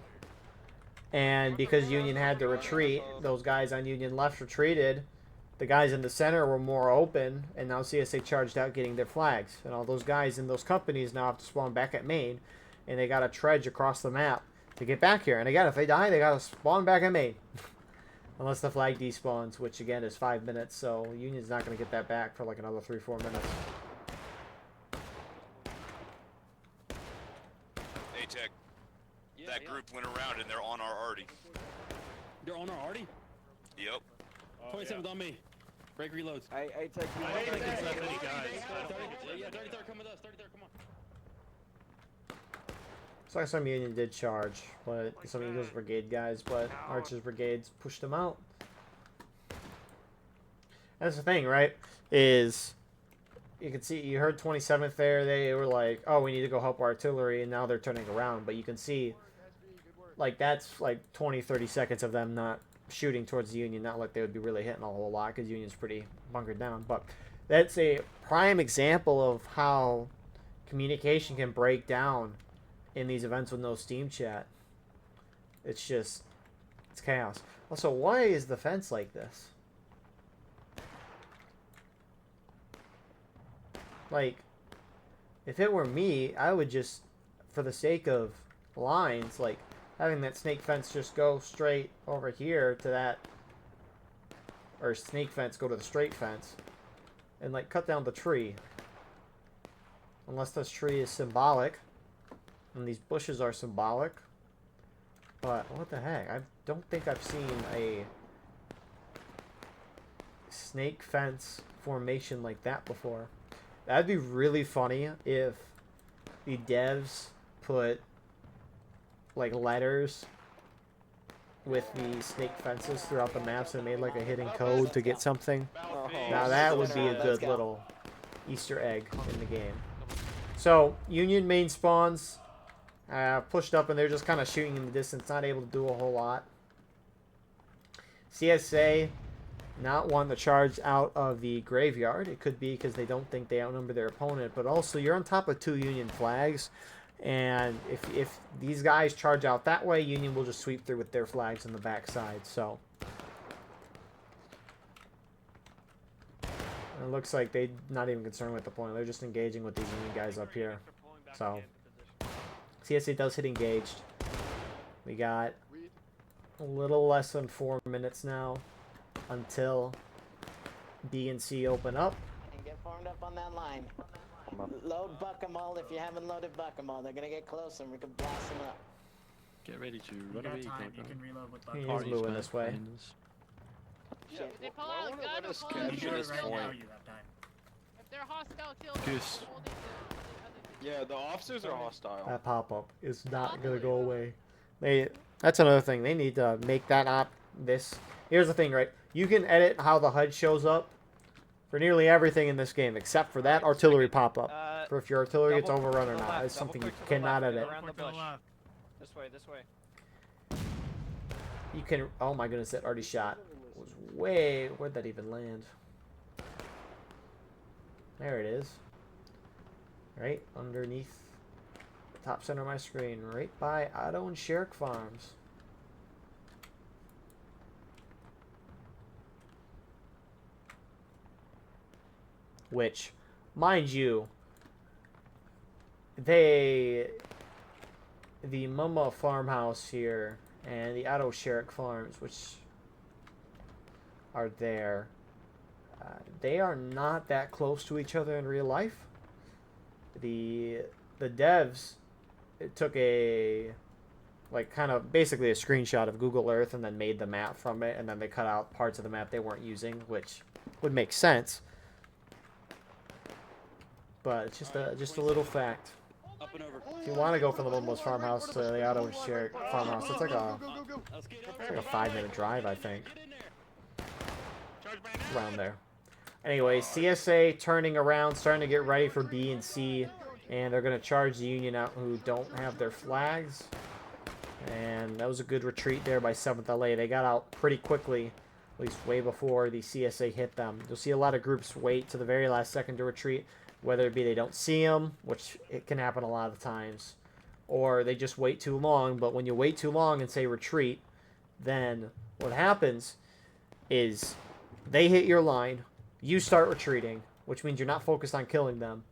And because Union had to retreat, those guys on Union left retreated, the guys in the center were more open, and now CSA charged out getting their flags. And all those guys in those companies now have to spawn back at main, and they got to trudge across the map to get back here. And again, if they die, they got to spawn back at main. Unless the flag despawns, which again is 5 minutes, so Union's not going to get that back for like another 3-4 minutes. Hey, Tech. That group went around and they're on our Artie. They're on our Artie? Yep. 27th on me. Break reloads. I take you. I think it's that many guys. Yeah, 33rd, come with us. 33rd, come on. So like some Union did charge, but some Eagles Brigade guys, but Archer's Brigades pushed them out. That's the thing, right? Is you can see, you heard 27th there, they were like, oh, we need to go help artillery, and now they're turning around. But you can see, like, that's like 20-30 seconds of them not shooting towards the Union, not like they would be really hitting a whole lot, because Union's pretty bunkered down. But that's a prime example of how communication can break down in these events with no Steam chat. It's just, it's chaos. Also, why is the fence like this? Like, if it were me, I would just, for the sake of lines, like, having that snake fence just go straight over here to that, or snake fence go to the straight fence, and, like, cut down the tree. Unless this tree is symbolic. And these bushes are symbolic. But what the heck? I don't think I've seen a snake fence formation like that before. That'd be really funny if the devs put like letters with the snake fences throughout the maps and made like a hidden code to get something. Now that would be a good little Easter egg in the game. So Union main spawns. Pushed up and they're just kind of shooting in the distance, not able to do a whole lot. CSA not wanting to charge out of the graveyard. It could be because they don't think they outnumber their opponent, but also you're on top of 2 Union flags, and if these guys charge out that way, Union will just sweep through with their flags on the backside. So it looks like they're not even concerned with the point. They're just engaging with these Union guys up here. So CSA does hit engaged. We got a little less than 4 minutes now until B and C open up. And get formed up on that line. Load buck 'em all if you haven't loaded buck 'em all. They're gonna get close and we can blast them up. Get ready to run away. You can reload with buck. He is moving this way. Shit. They pull out a gun or pull You out should a have right now gun. you have time. If they're hostile, kill them. Goose. Hold it to the other thing. Yeah, the officers are hostile. That pop-up is not going to go away. That's another thing. They need to make that op this. Here's the thing, right? You can edit how the HUD shows up for nearly everything in this game, except for that artillery pop-up. For if your artillery gets overrun or not. It's something you cannot edit. Around the bush. This way, this way. You can... Oh my goodness, that already shot was way... Where'd that even land? There it is. Right underneath the top center of my screen. Right by Otto and Sherrick Farms. Which, mind you, the Mama farmhouse here and the Otto Sherrick Farms, which are there, they are not that close to each other in real life. The devs took a kind of basically a screenshot of Google Earth and then made the map from it, and then they cut out parts of the map they weren't using, which would make sense. But it's just a little fact. Up and over. If you want to go from the Mumbo's farmhouse to the Otto and Sherrick farmhouse, it's like a 5-minute drive, I think. Around there. Anyway, CSA turning around, starting to get ready for B and C, and they're going to charge the Union out who don't have their flags. And that was a good retreat there by 7th LA. They got out pretty quickly, at least way before the CSA hit them. You'll see a lot of groups wait to the very last second to retreat, whether it be they don't see them, which it can happen a lot of times, or they just wait too long. But when you wait too long and say retreat, then what happens is They hit your line. You start retreating, which means you're not focused on killing them.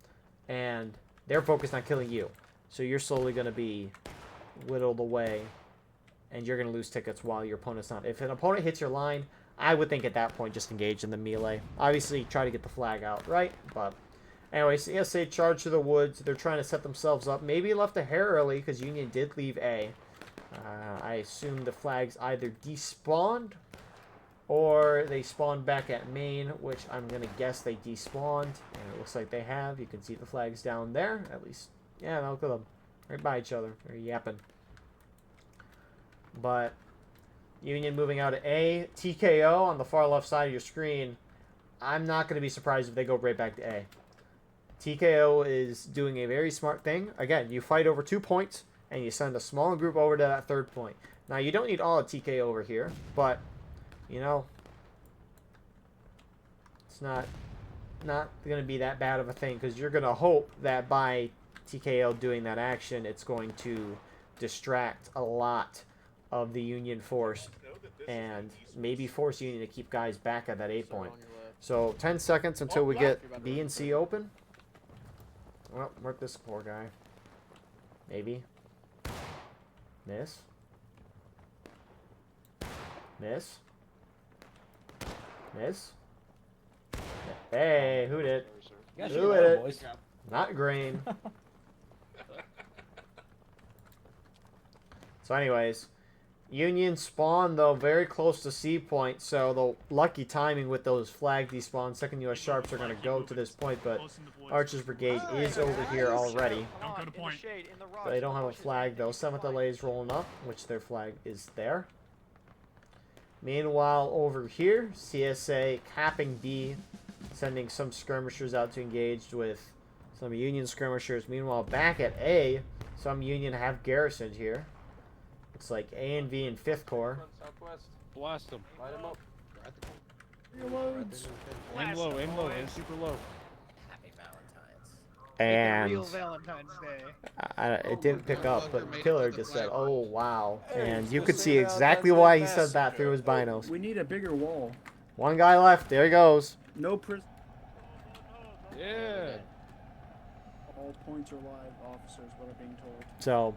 And they're focused on killing you. So you're slowly going to be whittled away. And you're going to lose tickets while your opponent's not. If an opponent hits your line, I would think at that point just engage in the melee. Obviously, try to get the flag out, right? But anyways, CSA charge to the woods. They're trying to set themselves up. Maybe left a hair early because Union did leave A. I assume the flags either despawned or they spawned back at main, which I'm going to guess they despawned. And it looks like they have. You can see the flags down there. At least, yeah, look at them. Right by each other. They're yapping. But Union moving out of A. TKO on the far left side of your screen. I'm not going to be surprised if they go right back to A. TKO is doing a very smart thing. Again, you fight over 2 points, and you send a small group over to that third point. Now, you don't need all of TKO over here, but, you know, it's not going to be that bad of a thing, because you're going to hope that by TKO doing that action, it's going to distract a lot of the Union force and maybe force Union to keep guys back at that 8 point. So 10 seconds until we get B and C open. Well, mark this poor guy. Maybe. Miss. Miss. Miss. Hey, who did? Who did it? Not Green. So anyways, Union spawned, though, very close to C point, so the lucky timing with those flag despawns, 2nd U.S. Sharps are going to go to this point, but Archer's Brigade is over here already. Don't go to point. But they don't have a flag, though. 7th LA is rolling up, which their flag is there. Meanwhile, over here, CSA capping B, sending some skirmishers out to engage with some Union skirmishers. Meanwhile, back at A, some Union have garrisoned here. It's like A and V in 5th Corps. Blast them. Light him up. Reloads. Aim low, aim super low. Happy Valentine's. And Real Valentine's Day. it didn't pick up, but Killer just said, "Oh wow!" And you could see exactly why he said that through his binos. We need a bigger wall. One guy left. There he goes. No prison. Yeah. All points are live, officers. What are being told. So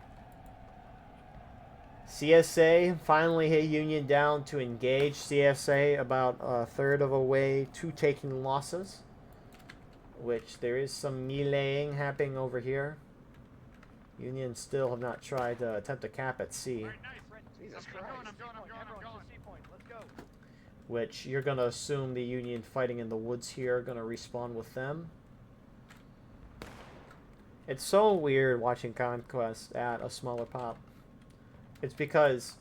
CSA finally hit Union down to engage. CSA about a third of a way to taking losses, which there is some meleeing happening over here. Union still have not tried to attempt to cap at C. Jesus Christ. I'm going. Let's go. Which you're going to assume the Union fighting in the woods here are going to respawn with them. It's so weird watching Conquest at a smaller pop. It's because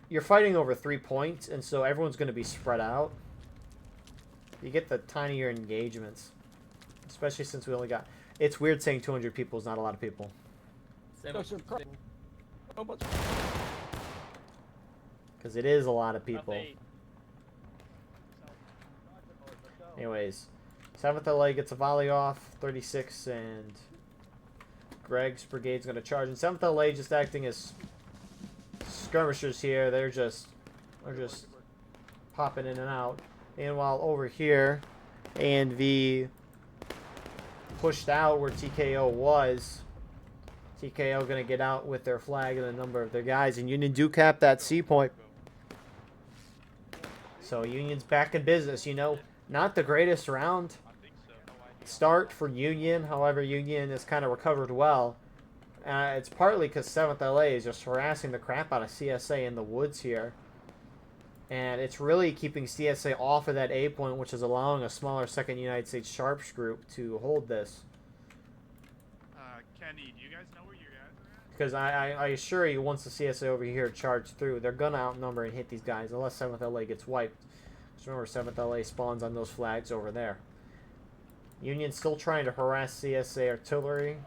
you're fighting over 3 points, and so everyone's going to be spread out. You get the tinier engagements, especially since we only got... It's weird saying 200 people is not a lot of people. Because it is a lot of people. Anyways, 7th LA gets a volley off, 36, and Greg's brigade's going to charge. And 7th LA just acting as skirmishers here. They're just popping in and out. And while over here, A and V pushed out where TKO was. TKO going to get out with their flag and a number of their guys. And Union do cap that C point. So Union's back in business, you know. Not the greatest round start for Union. However, Union has kind of recovered well. It's partly because 7th LA is just harassing the crap out of CSA in the woods here. And it's really keeping CSA off of that A point, which is allowing a smaller 2nd United States Sharps group to hold this. Kenny, do you guys know where you guys are at? Because I assure you, once the CSA over here charge through, they're going to outnumber and hit these guys, unless 7th LA gets wiped. Just remember, 7th LA spawns on those flags over there. Union's still trying to harass CSA artillery.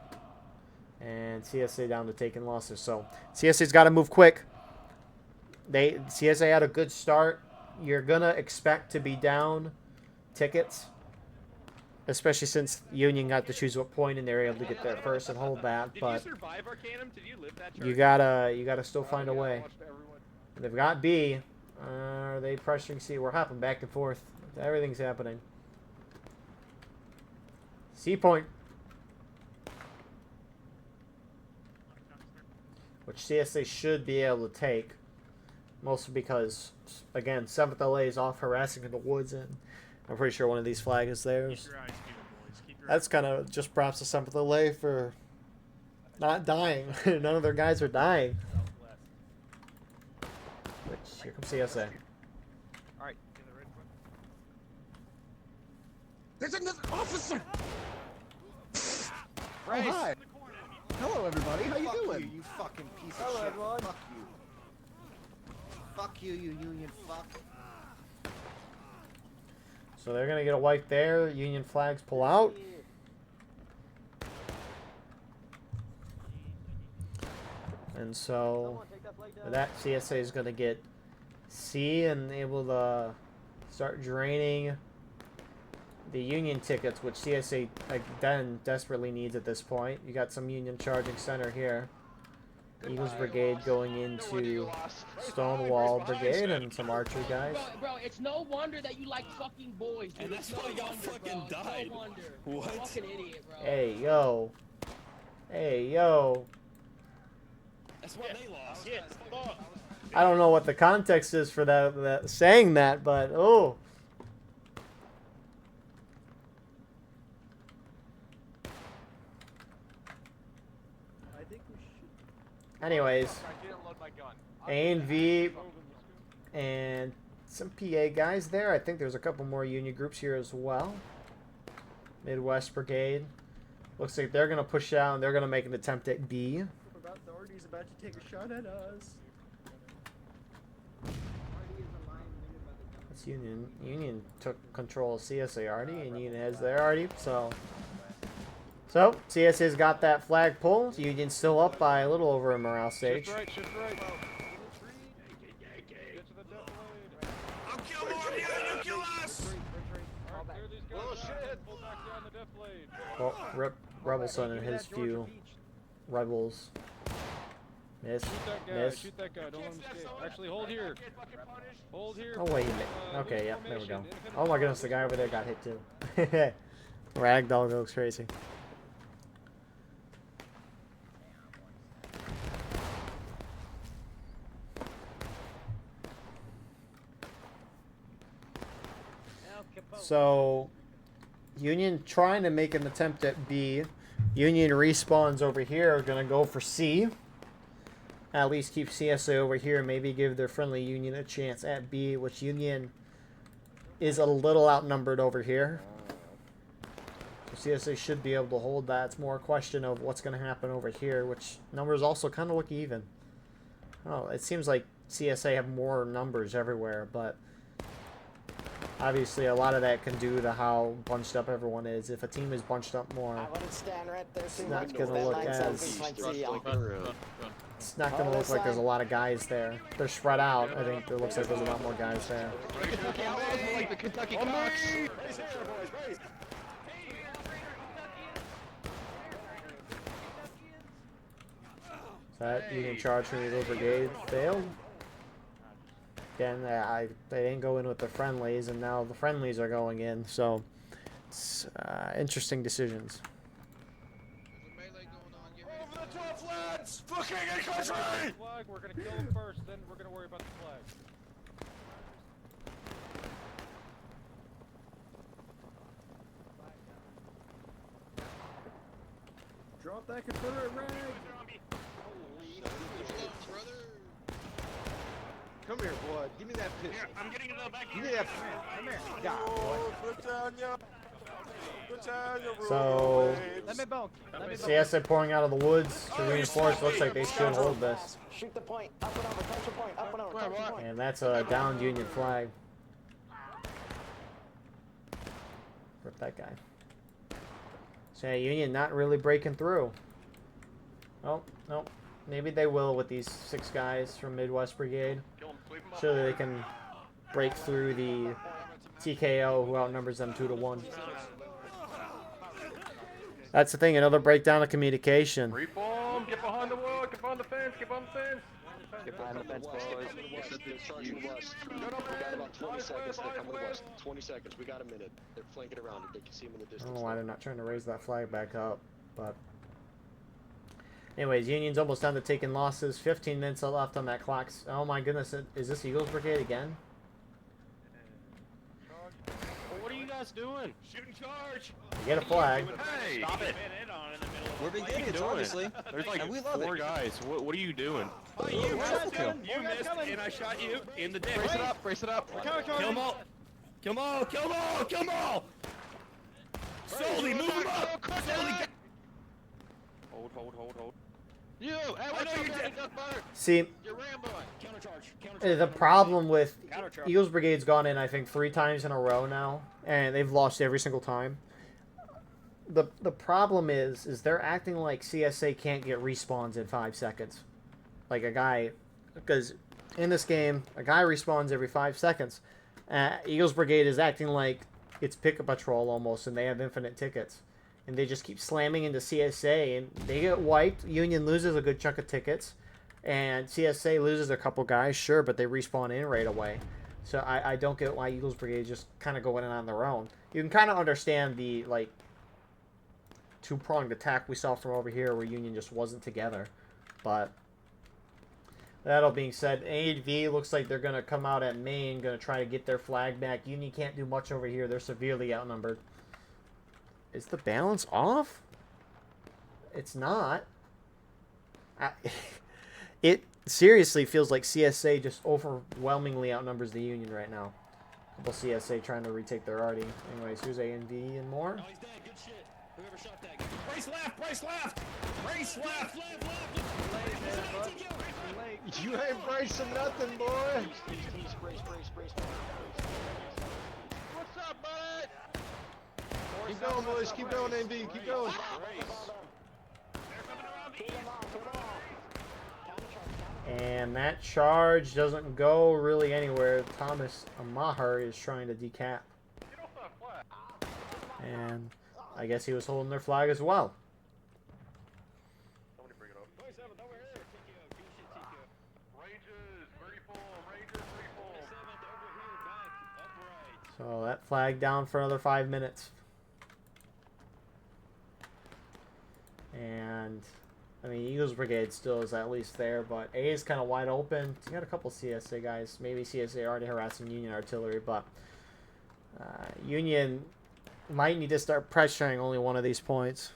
And CSA down to taking losses. So, CSA's got to move quick. CSA had a good start. You're going to expect to be down tickets. Especially since Union got to choose what point and they were able to get there first and hold that. But Did you survive Arcanum? Did you live that charge? you gotta still find a way. They've got B. Are they pressuring C? We're hopping back and forth. Everything's happening. C point. Which CSA should be able to take. Mostly because, again, 7th LA is off harassing in the woods, and I'm pretty sure one of these flags is theirs. Keep your eyes peeled, boys. Keep your That's kind of just props to 7th LA for not dying. None of their guys are dying. Which, here comes CSA. Alright. There's another officer! Right. Oh, hi. Hello, everybody. How you doing? You fucking piece Hello, of shit. everyone. Fuck you. Fuck you, you union fuck. So they're going to get a wipe there. Union flags pull out. And so with that, CSA is going to get C and able to start draining the Union tickets, which CSA again desperately needs at this point. You got some Union charging center here. Eagles Brigade going into Stonewall Brigade and some archery guys. Bro, it's no wonder that you like fucking boys, dude. And that's It's why no y'all wonder, fucking bro. It's died. No wonder. What? You're a fucking idiot, bro. Hey, yo. Hey, yo. That's why they lost. I don't know what the context is for that saying that, but oh. I think we should. Anyways, I didn't load my gun. A and V and some PA guys there. I think there's a couple more Union groups here as well. Midwest Brigade. Looks like they're going to push out and they're going to make an attempt at B. Authorities about to take a shot at us. That's Union. Union took control of CSA already, and Union has there already. So CSA's got that flag pulled. Union's still up by a little over a morale stage. Shift right, shift right. Get to the defilade. I'll kill more of you and you kill us! Alright, clear these guys out. Pull back down the defilade. Well, Rebelson and his few rebels. Miss. Shoot that guy, Miss. shoot that guy, don't let him escape. Actually, hold here. Hold here. Oh, wait a minute. Okay, yeah, there we go. Oh my goodness, the guy over there got hit too. Ragdoll goes crazy. So, Union trying to make an attempt at B. Union respawns over here, are going to go for C. At least keep CSA over here, maybe give their friendly Union a chance at B, which Union is a little outnumbered over here. So CSA should be able to hold that. It's more a question of what's going to happen over here, which numbers also kind of look even. Oh, it seems like CSA have more numbers everywhere, but obviously a lot of that can do to how bunched up everyone is. If a team is bunched up more, I wouldn't stand right there too it's much. not going to look as... It's not going to look like there's a lot of guys there. They're spread out. I think it looks like there's a lot more guys there. Like the Kentucky Cox. That Union charge from the Eagle Brigade failed. Again, they didn't go in with the friendlies, and now the friendlies are going in. So, it's interesting decisions. Over the top, lads! Fucking infantry! Flag, we're gonna kill him first, then we're gonna worry about the flag. Drop that Confederate rag. Come here, boy. Give me that pistol. Here, I'm getting it back Give here. me that pistol. Come here. God, Britannia! Britannia, So, Let me bone. Let me CSA pouring out of the woods to reinforce. Looks like they should hold this. Shoot the point. Up and over. Touch the point. Up and over. Touch the point. And that's a downed Union flag. Rip that guy. So yeah, Union not really breaking through. Oh, no. Maybe they will with these 6 guys from Midwest Brigade. Surely they can break through the TKO who outnumbers them 2-1. That's the thing, another breakdown of communication. Reform, get behind the wall, get behind the fence, get behind the fence. Get behind the fence, boys. They're charging west. We got about 20 seconds. They're coming west. 20 seconds. We got a minute. They're flanking around it. They can see them in the I distance. don't know why they're not trying to raise that flag back up, but... Anyways, Union's almost done to taking losses. 15 minutes left on that clock. Oh my goodness, is this Eagles Brigade again? What are you guys doing? Shoot and charge! You get a flag. Hey! Stop it! We're big What are you idiots, doing? obviously. There's like And we love 4 it. guys. What are you doing? Oh, you missed, and I shot you in the dick. Brace it up, brace it up. Kill them all! Kill them all! Kill them all! Kill them all! Slowly, move them up! Slowly get... Hold. You! Hey, what's up, Daddy Duckbutter? See, You're Rambo. the problem with Eagles Brigade's gone in, I think, 3 times in a row now, and they've lost every single time. The problem is they're acting like CSA can't get respawns in 5 seconds. Like a guy, because in this game, a guy respawns every 5 seconds. Eagles Brigade is acting like it's pick a patrol almost, and they have infinite tickets. And they just keep slamming into CSA, and they get wiped. Union loses a good chunk of tickets, and CSA loses a couple guys, sure, but they respawn in right away. So I don't get why Eagles Brigade just kind of going in on their own. You can kind of understand the, like, 2-pronged attack we saw from over here where Union just wasn't together. But that all being said, AV looks like they're going to come out at Maine, going to try to get their flag back. Union can't do much over here. They're severely outnumbered. Is the balance off? It's not. It seriously feels like CSA just overwhelmingly outnumbers the Union right now. Couple CSA trying to retake their arty. Anyways, here's A&V and more. Oh, he's dead. Good shit. Whoever shot that guy. Brace left! Brace left! Brace left! You ain't bracing nothing, boy. Brace. What's up, bud? Keep going, boys. Keep going, AV. Keep going. And that charge doesn't go really anywhere. Thomas Amaher is trying to decap. And I guess he was holding their flag as well. Somebody bring it up. 27, over here. Rangers, free fall. So that flag down for another 5 minutes. And I mean, Eagles Brigade still is at least there, but A is kind of wide open. You got a couple CSA guys. Maybe CSA already harassing Union artillery, but Union might need to start pressuring only one of these points.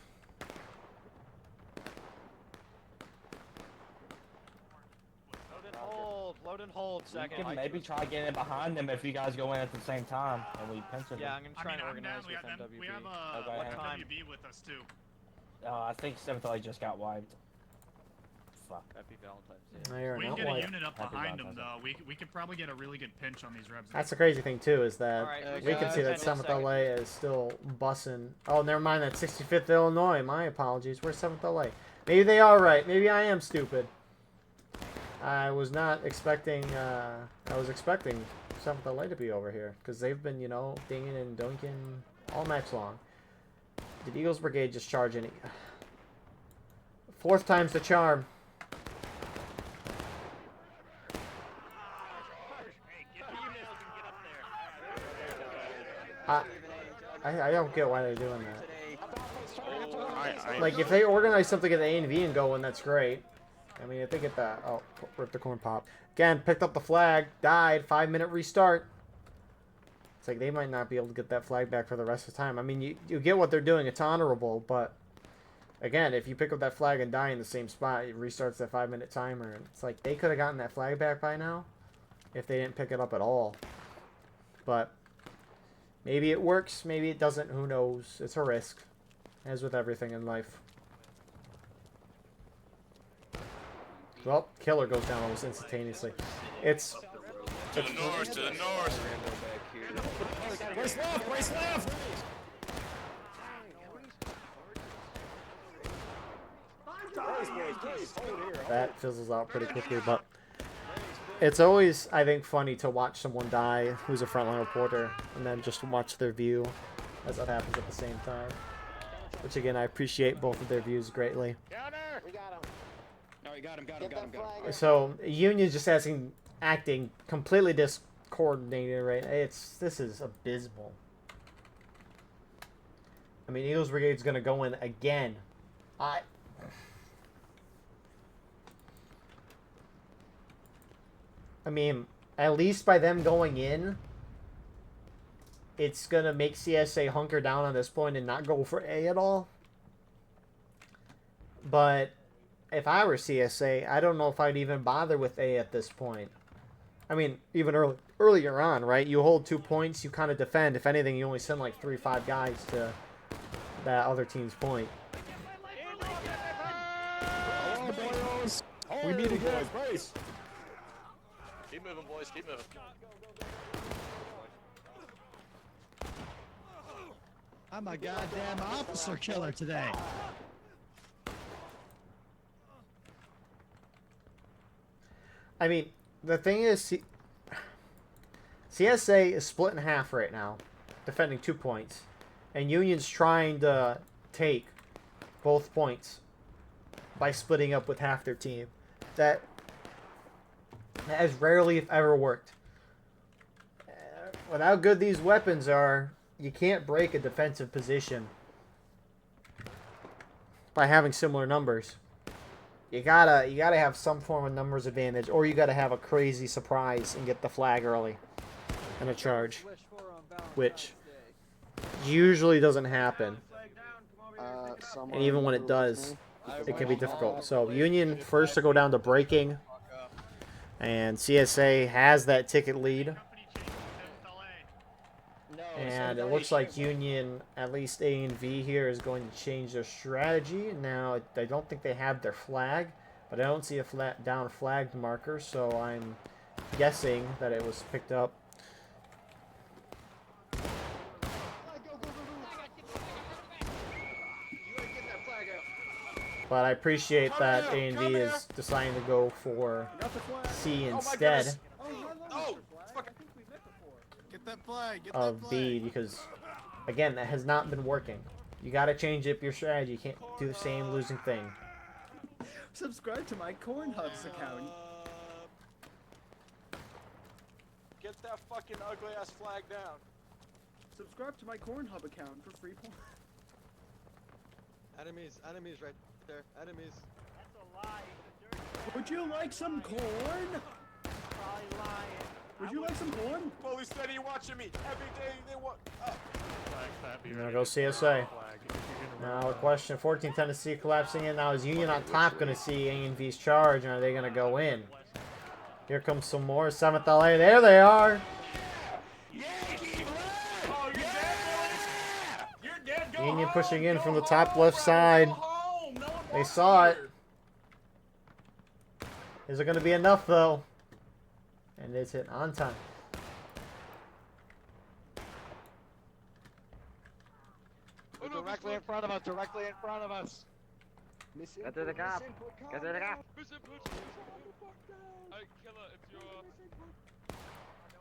Load and hold second. We can maybe try getting behind them if you guys go in at the same time and we pinch them. Yeah, I'm gonna try and organize with MWB. We have MWB with us too. I think 7th LA just got wiped. Fuck. Happy Valentine's Day. No, We can get a unit up Happy behind them Valentine's though. We could probably get a really good pinch on these rebs. That's the crazy thing too, is that Alright, we can see that 7th LA is still bussing. Oh, never mind, that's 65th Illinois. My apologies. Where's 7th LA? Maybe they are right. Maybe I am stupid. I was not expecting, I was expecting 7th LA to be over here, because they've been, you know, dinging and dunking all match long. Did Eagles Brigade just charge any? 4th time's the charm. I don't get why they're doing that. Like, if they organize something at the A and V and go in, that's great. I mean, if they get that... Oh, rip the corn pop. Again, picked up the flag, died, 5-minute restart. It's like they might not be able to get that flag back for the rest of the time. I mean, you get what they're doing. It's honorable, but... Again, if you pick up that flag and die in the same spot, it restarts that 5-minute timer. And it's like, they could have gotten that flag back by now if they didn't pick it up at all. But... maybe it works, maybe it doesn't, who knows. It's a risk, as with everything in life. Well, killer goes down almost instantaneously. It's... To the north, to the north. Brace left, brace left! That fizzles out pretty quickly, but... it's always, I think, funny to watch someone die who's a frontline reporter, and then just watch their view as that happens at the same time. Which, again, I appreciate both of their views greatly. We got him. Alright, got him. So Union's just acting completely discoordinated, right? This is abysmal. I mean, Eagles Brigade's gonna go in again. I mean, at least by them going in, it's gonna make CSA hunker down on this point and not go for A at all. But if I were CSA, I don't know if I'd even bother with A at this point. I mean, even earlier on, right? You hold 2 points, you kind of defend. If anything, you only send like 3-5 guys to that other team's point. We meet again. Brace. Keep moving, boys. Keep moving. I'm a goddamn officer killer today. I mean, the thing is, CSA is split in half right now, defending 2 points. And Union's trying to take both points by splitting up with half their team. That has rarely, if ever, worked. With how good these weapons are, you can't break a defensive position by having similar numbers. You gotta have some form of numbers advantage, or you gotta have a crazy surprise and get the flag early and a charge, which usually doesn't happen. And even when it does, it can be difficult. So Union first to go down to breaking, and CSA has that ticket lead. And it looks like Union, at least A and V here, is going to change their strategy. Now, I don't think they have their flag, but I don't see a down flagged marker, so I'm guessing that it was picked up. But I appreciate that A and V is deciding to go for C instead of B, because again, that has not been working. You got to change up your strategy. You can't do the same losing thing. Subscribe to my Corn Hubs account. Get that fucking ugly ass flag down. Subscribe to my Corn Hub account for free points. Enemies right there. Enemies. That's a lie. Would you like some corn? Probably lying. Would you like some corn? Fully steady watching me. Every day they want. Now go CSA. Now a question, 14 Tennessee collapsing in. Now is Union on top going to see A&V's charge, or are they going to go in? Here comes some more. 7th LA. There they are. Union pushing in from the top left side. They saw it. Is it going to be enough, though? And it's hit on time. Directly in front of us. Directly in front of us. Get to the gap. Get to the gap.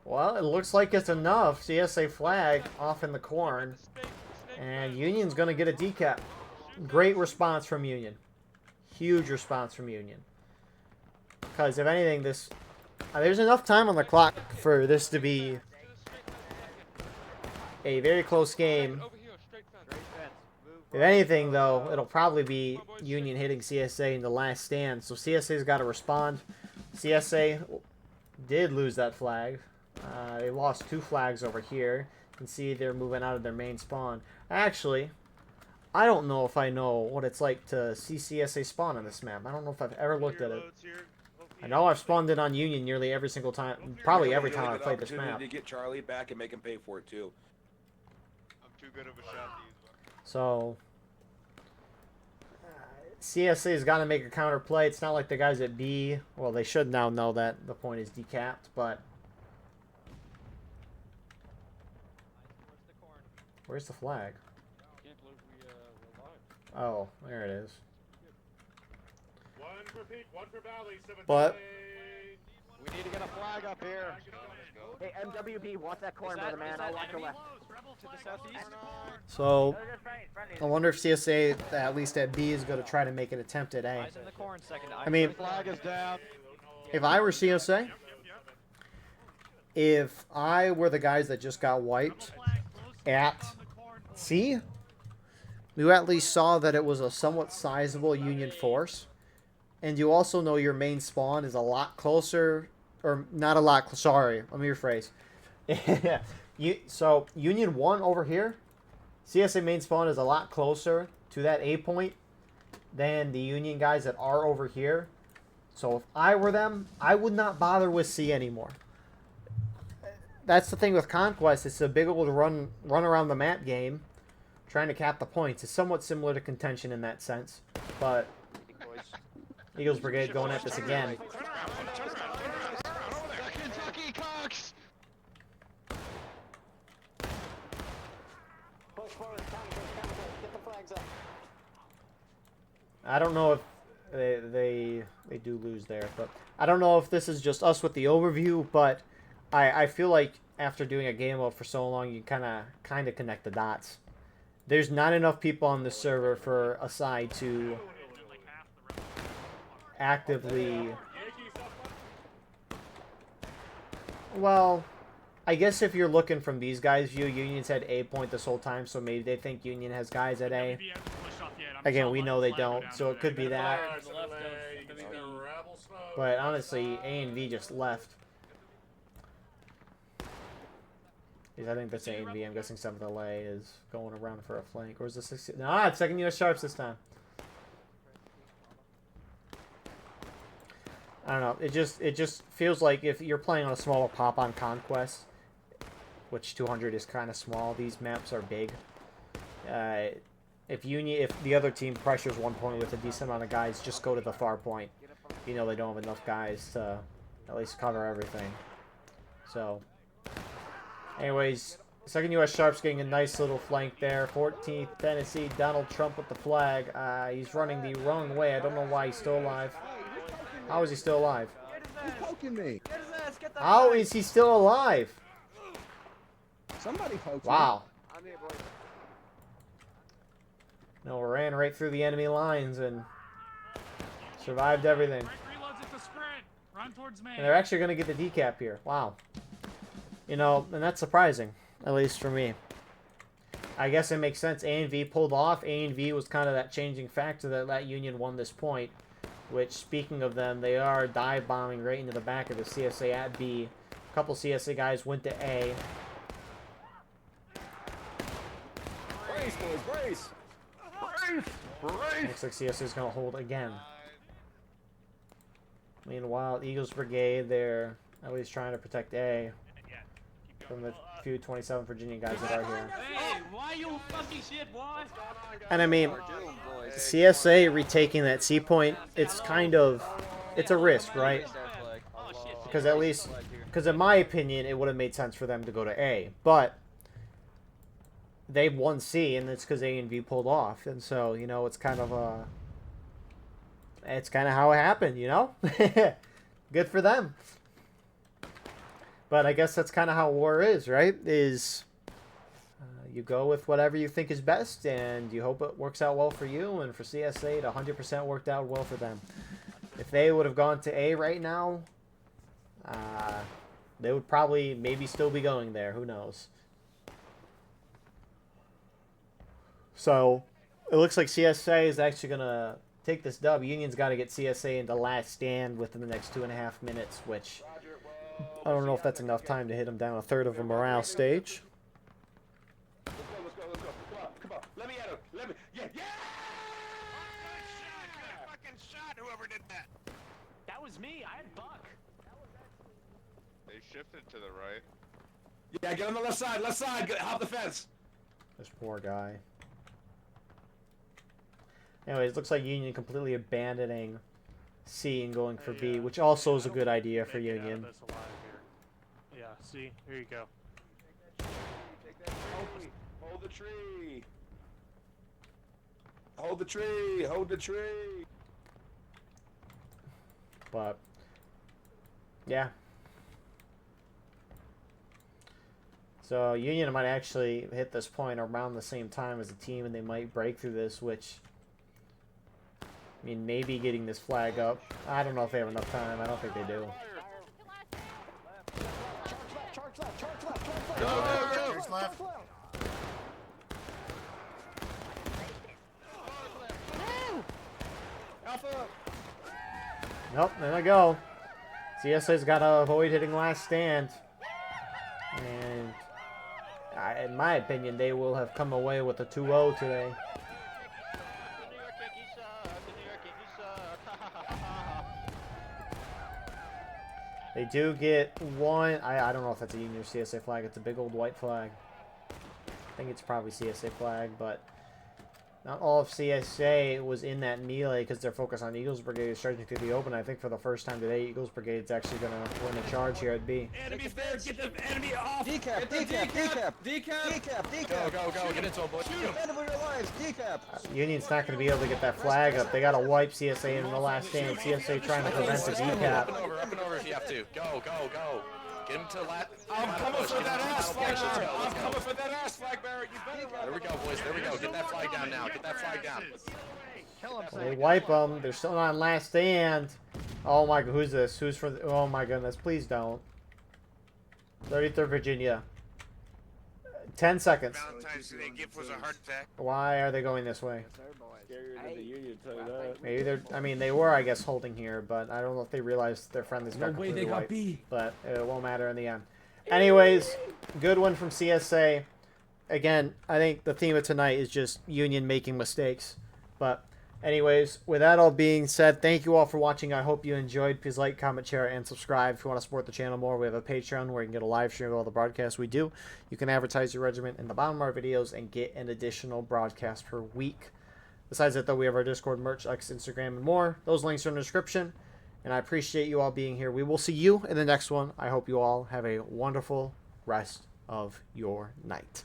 Well, it looks like it's enough. CSA flag off in the corn. And Union's going to get a decap. Great response from Union. Huge response from Union. Because if anything, there's enough time on the clock for this to be a very close game. If anything, though, it'll probably be Union hitting CSA in the last stand. So CSA's got to respond. CSA did lose that flag. They lost 2 flags over here. You can see they're moving out of their main spawn. Actually, I don't know if I know what it's like to see CSA spawn on this map. I don't know if I've ever looked at it. I know I've spawned it on Union nearly every single time. Probably every time I've played this map. To get Charlie back and make him pay for it too. I'm too good of a shot to use one. So CSA's got to make a counter play. It's not like the guys at B. Well, they should now know that the point is decapped, but where's the flag? Can't believe we're live. Oh, there it is. One for Pete, one for Valley. 7th But We need to get a flag up here. Hey, MWB, watch that corner, brother, man. I'll watch your left. To the southeast. So, I wonder if CSA, at least at B, is going to try to make an attempt at A. Eyes in the corn, second. I mean, flag is down. if I were CSA, if I were the guys that just got wiped at C, you at least saw that it was a somewhat sizable Union force. And you also know your main spawn is a lot closer, or not a lot, sorry, let me rephrase. So, Union 1 over here, CSA main spawn is a lot closer to that A point than the Union guys that are over here. So, if I were them, I would not bother with C anymore. That's the thing with Conquest. It's a big old run around the map game, trying to cap the points. It's somewhat similar to Contention in that sense. But Eagles Brigade going at this again. Kentucky Cox! Push forward, get the flags up. I don't know if they do lose there, but I don't know if this is just us with the overview, but I feel like after doing a game mode for so long, you kind of connect the dots. There's not enough people on this server for a side to actively... Well, I guess if you're looking from these guys' view, Union's had A point this whole time, so maybe they think Union has guys at A. Again, we know they don't, so it could be that. But honestly, A and V just left. I think that's A and V. I'm guessing 7th LA is going around for a flank. Or is this 6? No, it's 2nd US Sharps this time. I don't know. It just feels like if you're playing on a smaller pop on Conquest, which 200 is kind of small, these maps are big. If the other team pressures one point with a decent amount of guys, just go to the far point. You know they don't have enough guys to at least cover everything. So, anyways, 2nd US Sharps getting a nice little flank there. 14th Tennessee, Donald Trump with the flag. He's running the wrong way. I don't know why he's still alive. How is he still alive? He's poking me. How is he still alive? Somebody poked me. Wow. No, ran right through the enemy lines and survived everything. And they're actually going to get the decap here. Wow. You know, and that's surprising, at least for me. I guess it makes sense. A and V pulled off. A and V was kind of that changing factor that let Union won this point. Which, speaking of them, they are dive bombing right into the back of the CSA at B. A couple CSA guys went to A. Brace, boys, brace! Brace! Brace! Looks like CSA is going to hold again. Meanwhile, Eagles Brigade, they're at least trying to protect A from the few 27 Virginia guys that are here. Hey, why you fucking shit, boy? And I mean, CSA retaking that C point, it's kind of, it's a risk, right? Because at least, because in my opinion, it would have made sense for them to go to A. But they won C, and it's because A and V pulled off. And so, you know, it's kind of a, it's kind of how it happened, you know? Good for them. But I guess that's kind of how war is, right? You go with whatever you think is best, and you hope it works out well for you. And for CSA, it 100% worked out well for them. If they would have gone to A right now, they would probably maybe still be going there. Who knows? So, it looks like CSA is actually going to take this dub. Union's got to get CSA into last stand within the next 2.5 minutes, which I don't know if that's enough time to hit them down a third of a morale stage. Let's go. Come on. Let me at him. Let me. Yeah. Fucking shot whoever did that. That was me. I had Buck. They shifted to the right. Yeah, get on the left side. Hop the fence. This poor guy. Anyways, looks like Union completely abandoning C and going for B, which also is a good idea for Union. Yeah, see? Here you go. Hold the tree. Hold the tree. Hold the tree. But Yeah. So Union might actually hit this point around the same time as the team, and they might break through this, which, I mean, maybe getting this flag up. I don't know if they have enough time. I don't think they do. Charge left. Alpha. Nope, there they go. CSA's got to avoid hitting last stand. And in my opinion, they will have come away with a 2-0 today. They do get one. I don't know if that's a Union or CSA flag. It's a big old white flag. I think it's probably CSA flag, but not all of CSA was in that melee because they're focused on Eagles Brigade charging through the open. I think for the first time today, Eagles Brigade's actually going to win a charge here at B. Enemy's there. Get the enemy off. Decap, decap. Go. Get into it, boys. Shoot him. Defend him with your lives. Decap. Union's not going to be able to get that flag up. They got to wipe CSA in the last stand. CSA trying to prevent the decap. Up and over if you have to. Go. Get him to last. I'm coming for that ass flag bearer. I'm coming for that ass flag bearer. You better run. There we go, boys. There we go. Get that flag down now. Get that flag down. They wipe them. They're still on last stand. Oh my god, who's this? Who's for? Oh my goodness, please don't. 33rd Virginia. 10 seconds. Valentine's Day gift was a heart attack. Why are they going this way? Maybe they're. I mean, they were, I guess, holding here, but I don't know if they realized their friendlies got completely wiped. But it won't matter in the end. Anyways, good one from CSA. Again, I think the theme of tonight is just Union making mistakes. But anyways, with that all being said, thank you all for watching. I hope you enjoyed. Please like, comment, share, and subscribe. If you want to support the channel more, we have a Patreon where you can get a live stream of all the broadcasts we do. You can advertise your regiment in the bottom of our videos and get an additional broadcast per week. Besides that, though, we have our Discord, merch, X, Instagram, and more. Those links are in the description. And I appreciate you all being here. We will see you in the next one. I hope you all have a wonderful rest of your night.